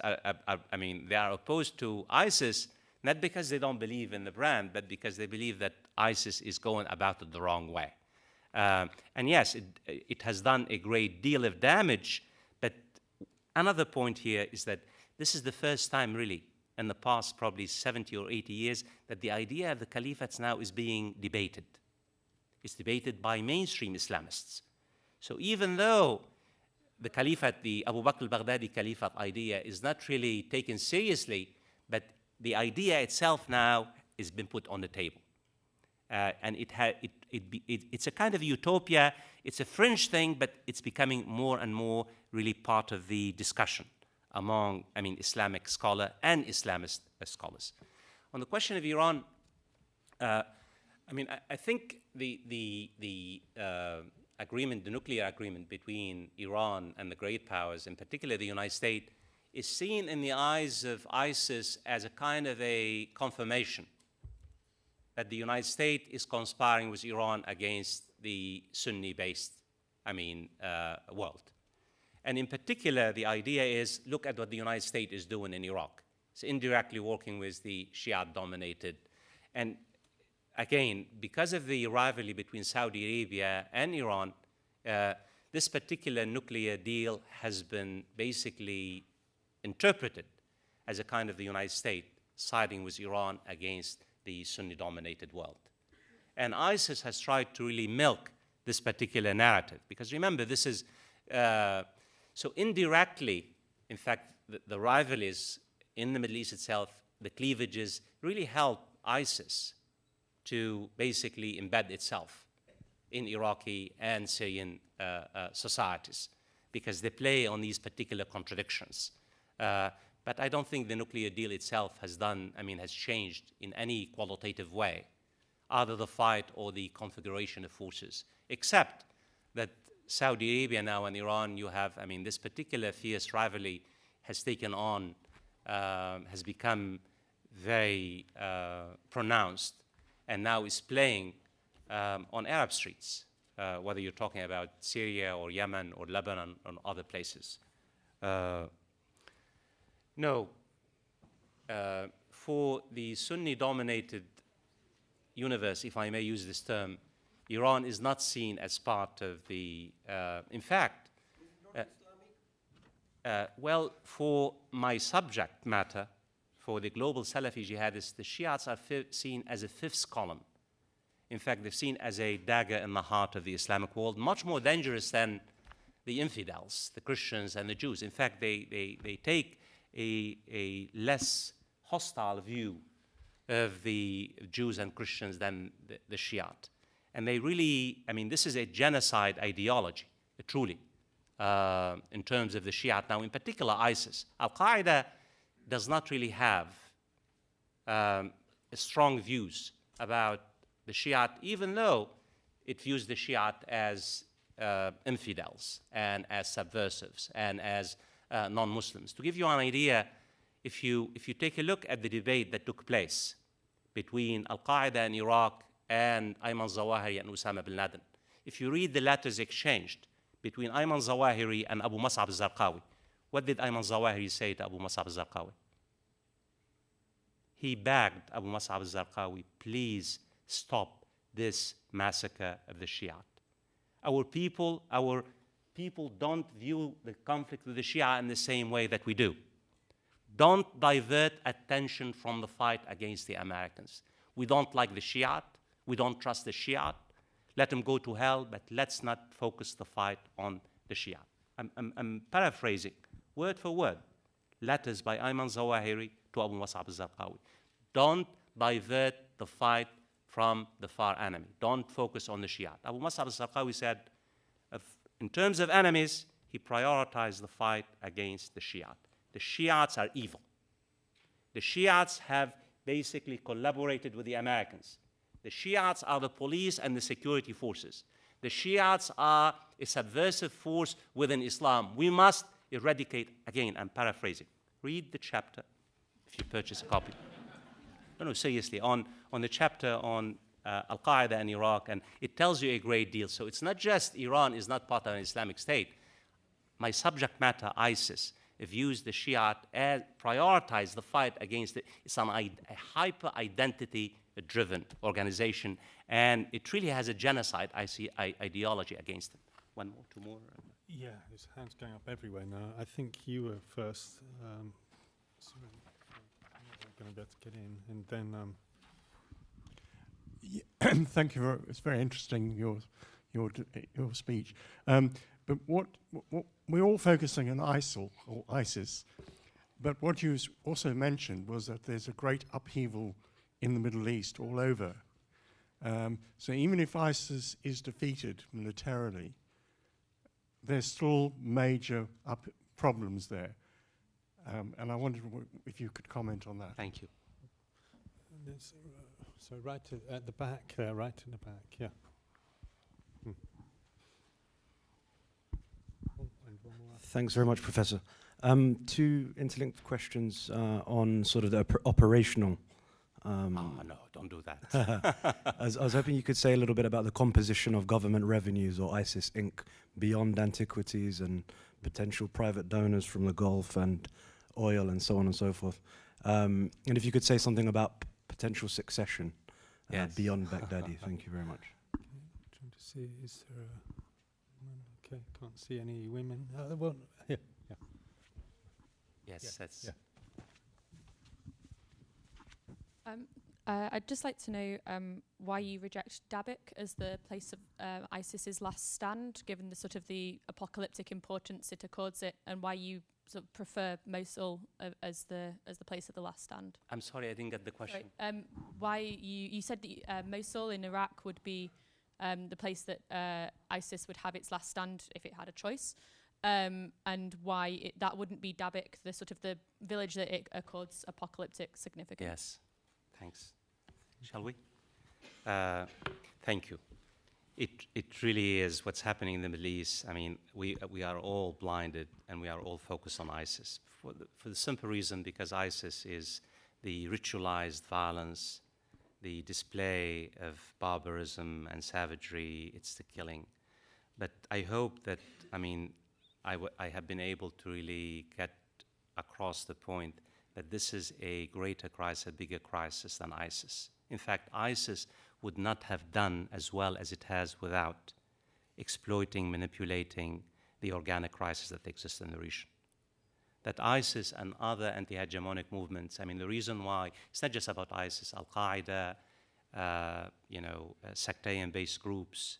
they are opposed to ISIS, not because they don't believe in the brand, but because they believe that ISIS is going about it the wrong way. And yes, it has done a great deal of damage, but another point here is that this is the first time really in the past probably 70 or 80 years that the idea of the caliphates now is being debated. It's debated by mainstream Islamists. So even though the caliphate, the Abu Bakr al-Baghdadi caliphate idea is not really taken seriously, but the idea itself now has been put on the table. And it's a kind of utopia. It's a fringe thing, but it's becoming more and more really part of the discussion among, Islamic scholar and Islamist scholars. On the question of Iran, I think the agreement, the nuclear agreement between Iran and the great powers, in particular the United States, is seen in the eyes of ISIS as a kind of a confirmation that the United States is conspiring with Iran against the Sunni-based, world. And in particular, the idea is, look at what the United States is doing in Iraq. It's indirectly working with the Shia-dominated. And again, because of the rivalry between Saudi Arabia and Iran, this particular nuclear deal has been basically interpreted as a kind of the United States siding with Iran against the Sunni-dominated world. And ISIS has tried to really milk this particular narrative, because remember, this is, so indirectly, in fact, the rivalries in the Middle East itself, the cleavages, really help ISIS to basically embed itself in Iraqi and Syrian societies, because they play on these particular contradictions. But I don't think the nuclear deal itself has changed in any qualitative way, either the fight or the configuration of forces, except that Saudi Arabia now and Iran, you have, this particular fierce rivalry has taken on, has become very pronounced, and now is playing on Arab streets, whether you're talking about Syria or Yemen or Lebanon or other places. No, for the Sunni-dominated universe, if I may use this term, Iran is not seen as part of the, in fact, well, for my subject matter, for the global Salafi jihadists, the Shiites are seen as a fifth column. In fact, they're seen as a dagger in the heart of the Islamic world, much more dangerous than the infidels, the Christians and the Jews. In fact, they take a less hostile view of the Jews and Christians than the Shiite. And they really, this is a genocide ideology, truly, in terms of the Shiite. Now, in particular, ISIS. Al-Qaeda does not really have strong views about the Shiite, even though it views the Shiite as infidels and as subversives and as non-Muslims. To give you an idea, if you take a look at the debate that took place between Al-Qaeda in Iraq and Ayman Zawahiri and Osama bin Laden, if you read the letters exchanged between Ayman Zawahiri and Abu Mus'ab al-Zarqawi, what did Ayman Zawahiri say to Abu Mus'ab al-Zarqawi? He begged Abu Mus'ab al-Zarqawi, please stop this massacre of the Shiite. Our people don't view the conflict with the Shia in the same way that we do. Don't divert attention from the fight against the Americans. We don't like the Shiite. We don't trust the Shiite. let them go to hell, but let's not focus the fight on the Shia. I'm paraphrasing, word for word, letters by Ayman Zawahiri to Abu Mus'ab al-Zarqawi. Don't divert the fight from the far enemy. Don't focus on the Shia. Abu Mus'ab al-Zarqawi said, in terms of enemies, he prioritized the fight against the Shiite. The Shiites are evil. The Shiites have basically collaborated with the Americans. The Shiites are the police and the security forces. The Shiites are a subversive force within Islam. We must eradicate, again, I'm paraphrasing. Read the chapter, if you purchase a copy. No, seriously, on the chapter on Al-Qaeda in Iraq, and it tells you a great deal. So it's not just Iran is not part of an Islamic State. My subject matter, ISIS, views the Shiite as prioritize the fight against it. It's a hyper-identity-driven organization, and it really has a genocide ideology against them. One more, two more? Yeah, his hand's going up everywhere now. I think you were first. So I'm not going to be able to get in, and then. Thank you. It's very interesting, your speech. But what we're all focusing on ISIL or ISIS, but what you also mentioned was that there's a great upheaval in the Middle East all over. So even if ISIS is defeated militarily, there's still major problems there. And I wondered if you could comment on that. Thank you. So right at the back there, right in the back, yeah. Thanks very much, Professor. Two interlinked questions on sort of the operational. No, don't do that. I was hoping you could say a little bit about the composition of government revenues or ISIS Inc. beyond antiquities and potential private donors from the Gulf and oil and so on and so forth. And if you could say something about potential succession beyond Baghdadi. Thank you very much. Trying to see, is there a... Okay, can't see any women. Well, yeah. Yes, that's... I'd just like to know why you reject Dabiq as the place of ISIS's last stand, given the sort of the apocalyptic importance it accords it, and why you sort of prefer Mosul as the place of the last stand. I'm sorry, I didn't get the question. Sorry, why you said that Mosul in Iraq would be the place that ISIS would have its last stand if it had a choice, and why that wouldn't be Dabiq, the sort of the village that it accords apocalyptic significance. Yes. Thanks. Shall we? Thank you. It really is what's happening in the Middle East. I mean, we are all blinded and we are all focused on ISIS for the simple reason because ISIS is the ritualized violence, the display of barbarism and savagery. It's the killing. But I hope that I have been able to really get across the point that this is a greater crisis, a bigger crisis than ISIS. In fact, ISIS would not have done as well as it has without exploiting, manipulating the organic crisis that exists in the region. That ISIS and other anti-hegemonic movements, the reason why, it's not just about ISIS, Al-Qaeda, sectarian-based groups,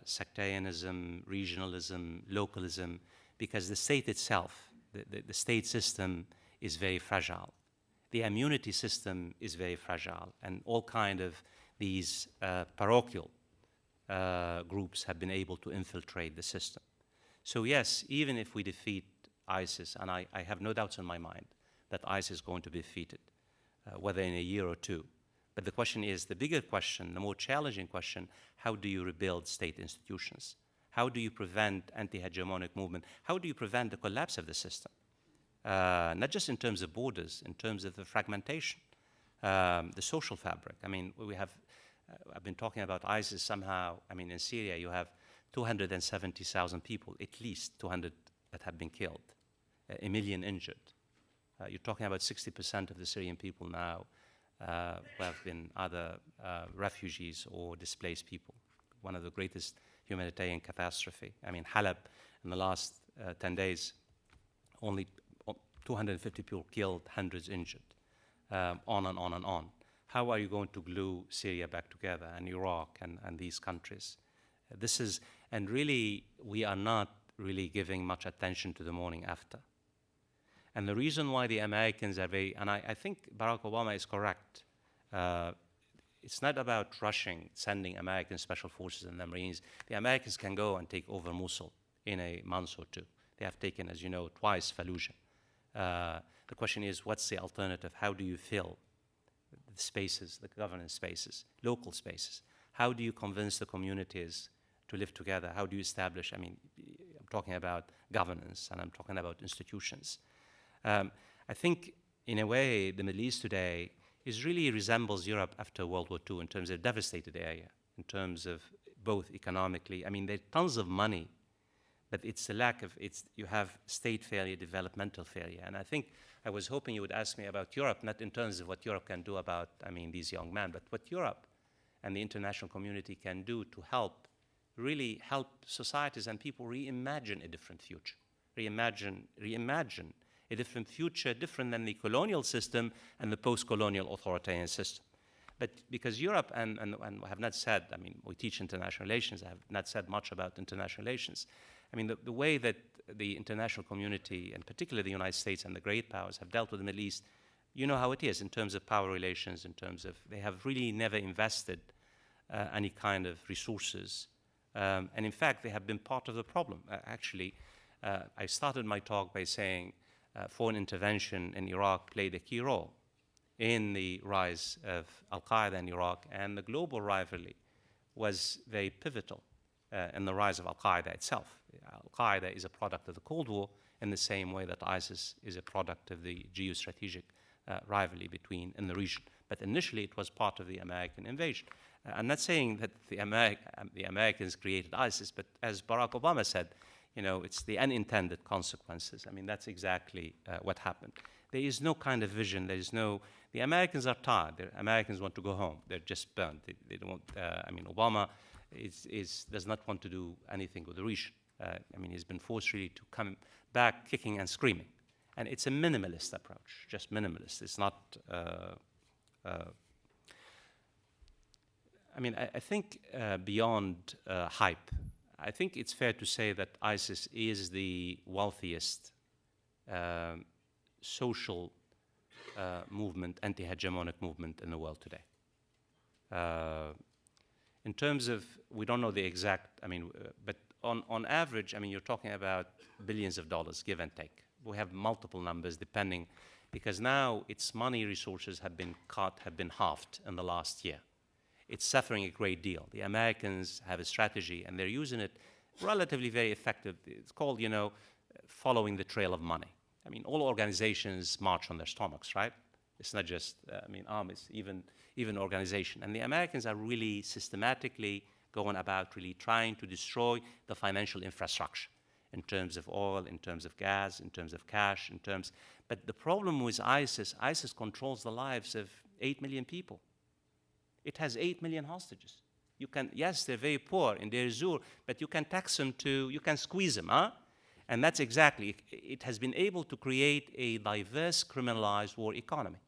sectarianism, regionalism, localism, because the state itself, the state system is very fragile. The immunity system is very fragile, and all kind of these parochial groups have been able to infiltrate the system. So yes, even if we defeat ISIS, and I have no doubts in my mind that ISIS is going to be defeated, whether in a year or two. But the question is, the bigger question, the more challenging question, how do you rebuild state institutions? How do you prevent anti-hegemonic movement? How do you prevent the collapse of the system? Not just in terms of borders, in terms of the fragmentation, the social fabric. I've been talking about ISIS somehow. In Syria, you have 270,000 people, at least 200 that have been killed, 1 million injured. You're talking about 60% of the Syrian people now who have been either refugees or displaced people. One of the greatest humanitarian catastrophe. Halab, in the last 10 days, only 250 people killed, hundreds injured, on and on and on. how are you going to glue Syria back together and Iraq and these countries? This is, and really, we are not really giving much attention to the morning after. And the reason why the Americans are very, and I think Barack Obama is correct. It's not about rushing, sending American special forces and the Marines. The Americans can go and take over Mosul in a month or two. They have taken, as you know, twice Fallujah. The question is, what's the alternative? How do you fill the spaces, the governance spaces, local spaces? How do you convince the communities to live together? How do you establish, I mean, I'm talking about governance and I'm talking about institutions. I think, in a way, the Middle East today really resembles Europe after World War II in terms of devastated area, in terms of both economically. I mean, there's tons of money, but it's a lack of, you have state failure, developmental failure. And I think I was hoping you would ask me about Europe, not in terms of what Europe can do about, I mean, these young men, but what Europe and the international community can do to help, really help societies and people reimagine a different future, reimagine a different future, different than the colonial system and the post-colonial authoritarian system. But because Europe, and I have not said, I mean, we teach international relations, I have not said much about international relations. I mean, the way that the international community, and particularly the United States and the great powers, have dealt with the Middle East, you know how it is in terms of power relations, in terms of, they have really never invested any kind of resources. And in fact, they have been part of the problem. Actually, I started my talk by saying foreign intervention in Iraq played a key role in the rise of al-Qaeda in Iraq, and the global rivalry was very pivotal in the rise of al-Qaeda itself. Al-Qaeda is a product of the Cold War in the same way that ISIS is a product of the geostrategic rivalry in the region. But initially, it was part of the American invasion. I'm not saying that the Americans created ISIS, but as Barack Obama said, you know, it's the unintended consequences. I mean, that's exactly what happened. There is no kind of vision. There is no, the Americans are tired. The Americans want to go home. They're just burnt. They don't want, I mean, Obama does not want to do anything with the region. I mean, he's been forced really to come back kicking and screaming. And it's a minimalist approach, just minimalist. It's not, I mean, I think beyond hype, I think it's fair to say that ISIS is the wealthiest social movement, anti-hegemonic movement in the world today. In terms of, we don't know the exact, I mean, but on average, I mean, you're talking about billions of dollars, give and take. We have multiple numbers depending, because now its money resources have been cut, have been halved in the last year. It's suffering a great deal. The Americans have a strategy, and they're using it relatively very effective. It's called, you know, following the trail of money. I mean, all organizations march on their stomachs, right? It's not just, I mean, armies, even organization. And the Americans are really systematically going about really trying to destroy the financial infrastructure in terms of oil, in terms of gas, in terms of cash, but the problem with ISIS controls the lives of 8 million people. It has 8 million hostages. You can, yes, they're very poor in Deir ez-Zor, but you can tax them you can squeeze them, huh? And that's exactly, it has been able to create a diverse criminalized war economy.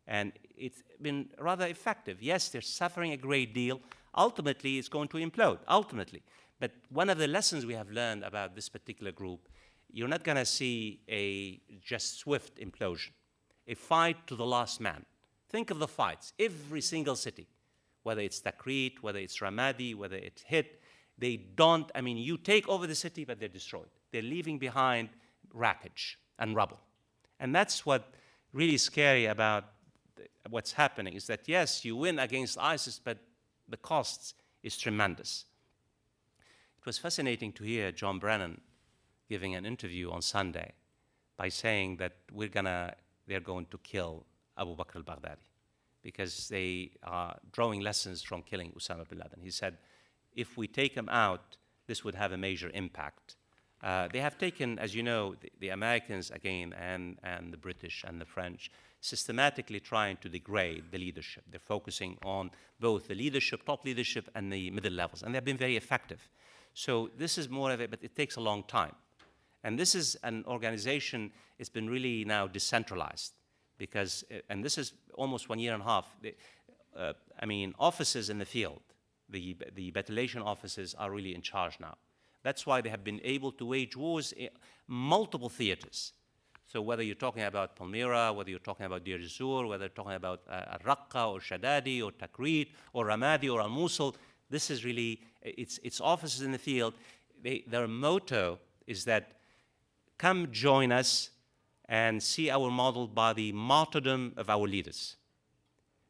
And it's been rather effective. Yes, they're suffering a great deal. Ultimately, it's going to implode, ultimately. But one of the lessons we have learned about this particular group, you're not going to see a just swift implosion, a fight to the last man. Think of the fights. Every single city, whether it's Tikrit, whether it's Ramadi, whether it's Hit, they don't, I mean, you take over the city, but they're destroyed. They're leaving behind wreckage and rubble. And that's what really scary about what's happening, is that, yes, you win against ISIS, but the cost is tremendous. It was fascinating to hear John Brennan giving an interview on Sunday by saying that they're going to kill Abu Bakr al-Baghdadi because they are drawing lessons from killing Osama bin Laden. He said, if we take him out, this would have a major impact. They have taken, as you know, the Americans again and the British and the French systematically trying to degrade the leadership. They're focusing on both the leadership, top leadership, and the middle levels, and they've been very effective. So this is more of it, but it takes a long time. And this is an organization, it's been really now decentralized. because, and this is almost 1.5 years, I mean, officers in the field, the battalion officers are really in charge now. That's why they have been able to wage wars in multiple theaters. So whether you're talking about Palmyra, whether you're talking about Deir ez-Zor, whether you're talking about Al-Raqqa or Shadadi or Takrit or Ramadi or Al-Mosul, this is really, it's officers in the field. Their motto is that, come join us and see our model by the martyrdom of our leaders.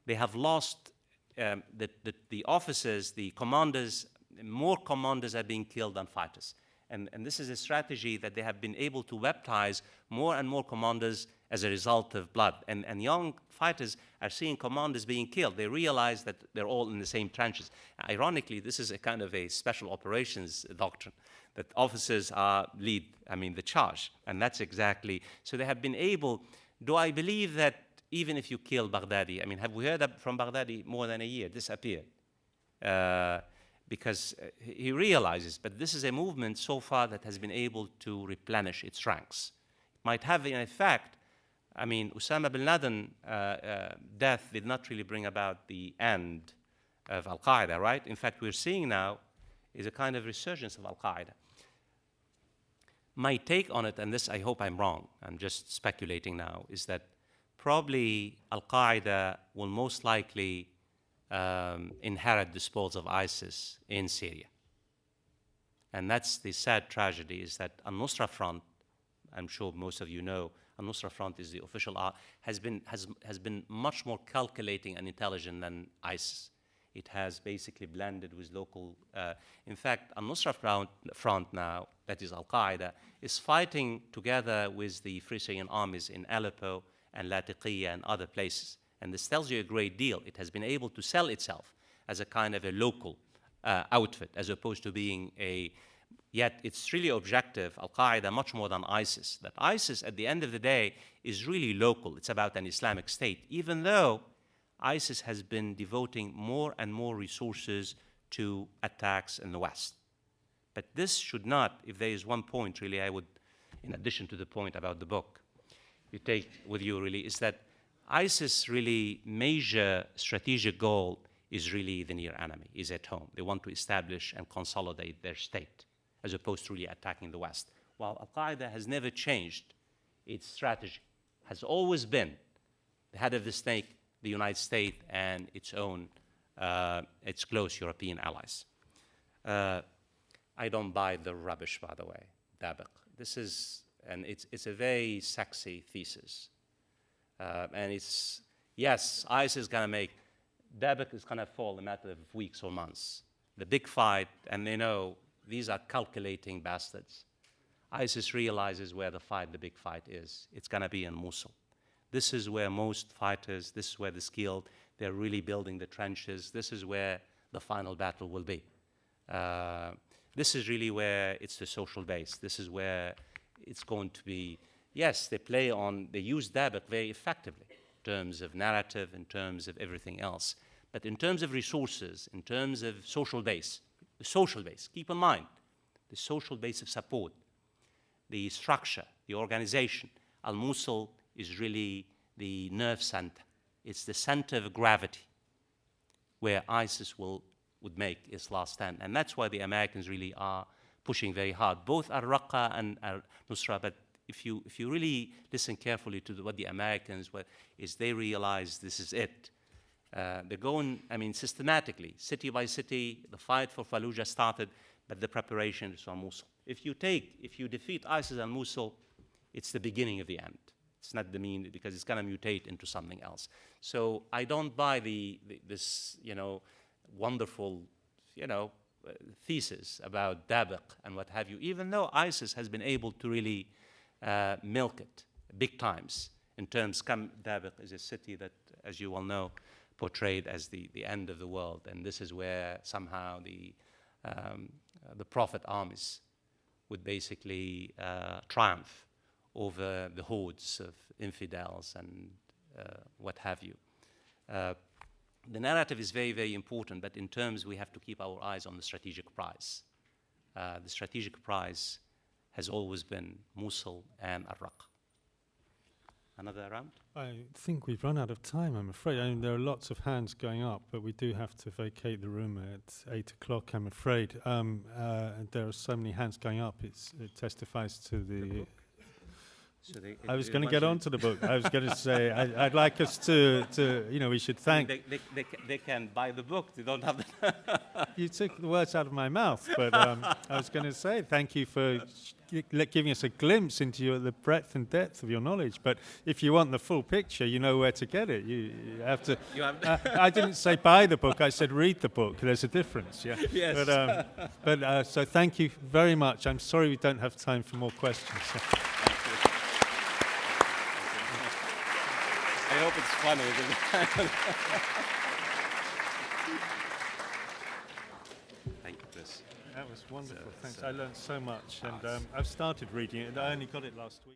They have lost the officers, the commanders, more commanders are being killed than fighters. And this is a strategy that they have been able to baptize more and more commanders as a result of blood. And young fighters are seeing commanders being killed. They realize that they're all in the same trenches. Ironically, this is a kind of a special operations doctrine, that officers lead, the charge. And that's exactly, so they have been able, do I believe that even if you kill Baghdadi, have we heard from Baghdadi more than a year, disappeared? Because he realizes, but this is a movement so far that has been able to replenish its ranks. It might have an effect. Osama bin Laden death did not really bring about the end of Al-Qaeda, right? In fact, we're seeing now is a kind of resurgence of Al-Qaeda. My take on it, and this I hope I'm wrong, I'm just speculating now, is that probably Al-Qaeda will most likely inherit the spoils of ISIS in Syria. And that's the sad tragedy, is that Al-Nusra Front, I'm sure most of you know, Al-Nusra Front is the official, has been much more calculating and intelligent than ISIS. It has basically blended with local, in fact, Al-Nusra Front now, that is Al-Qaeda, is fighting together with the Free Syrian armies in Aleppo and Latakia and other places. And this tells you a great deal. It has been able to sell itself as a kind of a local outfit, as opposed to being yet it's really objective, Al-Qaeda, much more than ISIS. That ISIS, at the end of the day, is really local. It's about an Islamic State, even though ISIS has been devoting more and more resources to attacks in the West. But this should not, if there is one point really I would, in addition to the point about the book, you take with you really, is that ISIS really major strategic goal is really the near enemy, is at home. They want to establish and consolidate their state, as opposed to really attacking the West. While Al-Qaeda has never changed its strategy, has always been the head of the snake, the United States, and its own, its close European allies. I don't buy the rubbish, by the way, Dabiq. This is, and it's a very sexy thesis. And it's, yes, ISIS is going to make, Dabiq is going to fall in a matter of weeks or months. The big fight, and they know these are calculating bastards. ISIS realizes where the big fight is. It's going to be in Mosul. This is where most fighters, this is where the skilled, they're really building the trenches. This is where the final battle will be. This is really where it's the social base. This is where it's going to be. Yes, they use Dabiq very effectively in terms of narrative, in terms of everything else. But in terms of resources, in terms of social base, the social base, keep in mind, the social base of support, the structure, the organization, Al-Mosul is really the nerve center. It's the center of gravity where ISIS would make its last stand. And that's why the Americans really are pushing very hard, both Al-Raqqa and Al-Nusra. But if you really listen carefully to what the Americans, they realize this is it. They're going, systematically, city by city. The fight for Fallujah started, but the preparation is on Mosul. If you defeat ISIS and Mosul, it's the beginning of the end. It's not the mean, because it's going to mutate into something else. So I don't buy this wonderful, thesis about Dabiq and what have you, even though ISIS has been able to really milk it big times in terms, Dabiq is a city that, as you all know, portrayed as the end of the world, and this is where somehow the Prophet armies would basically triumph over the hordes of infidels and what have you. The narrative is very, very important, but in terms we have to keep our eyes on the strategic prize. The strategic prize has always been Mosul and Al-Raqqa. another round? I think we've run out of time, I'm afraid. I mean, there are lots of hands going up, but we do have to vacate the room at 8 o'clock, I'm afraid. And there are so many hands going up, it testifies to the... So I was going to get on to the book. I was going to say, I'd like us to, you know, we should thank... They can buy the book, they don't have the... You took the words out of my mouth, but I was going to say thank you for giving us a glimpse into the breadth and depth of your knowledge. But if you want the full picture, you know where to get it. You have to... I didn't say buy the book, I said read the book. There's a difference, yeah? Yes. But so thank you very much. I'm sorry we don't have time for more questions. I hope it's funny. Thank you, Chris. That was wonderful. Thanks. I learned so much. And I've started reading it, and I only got it last week.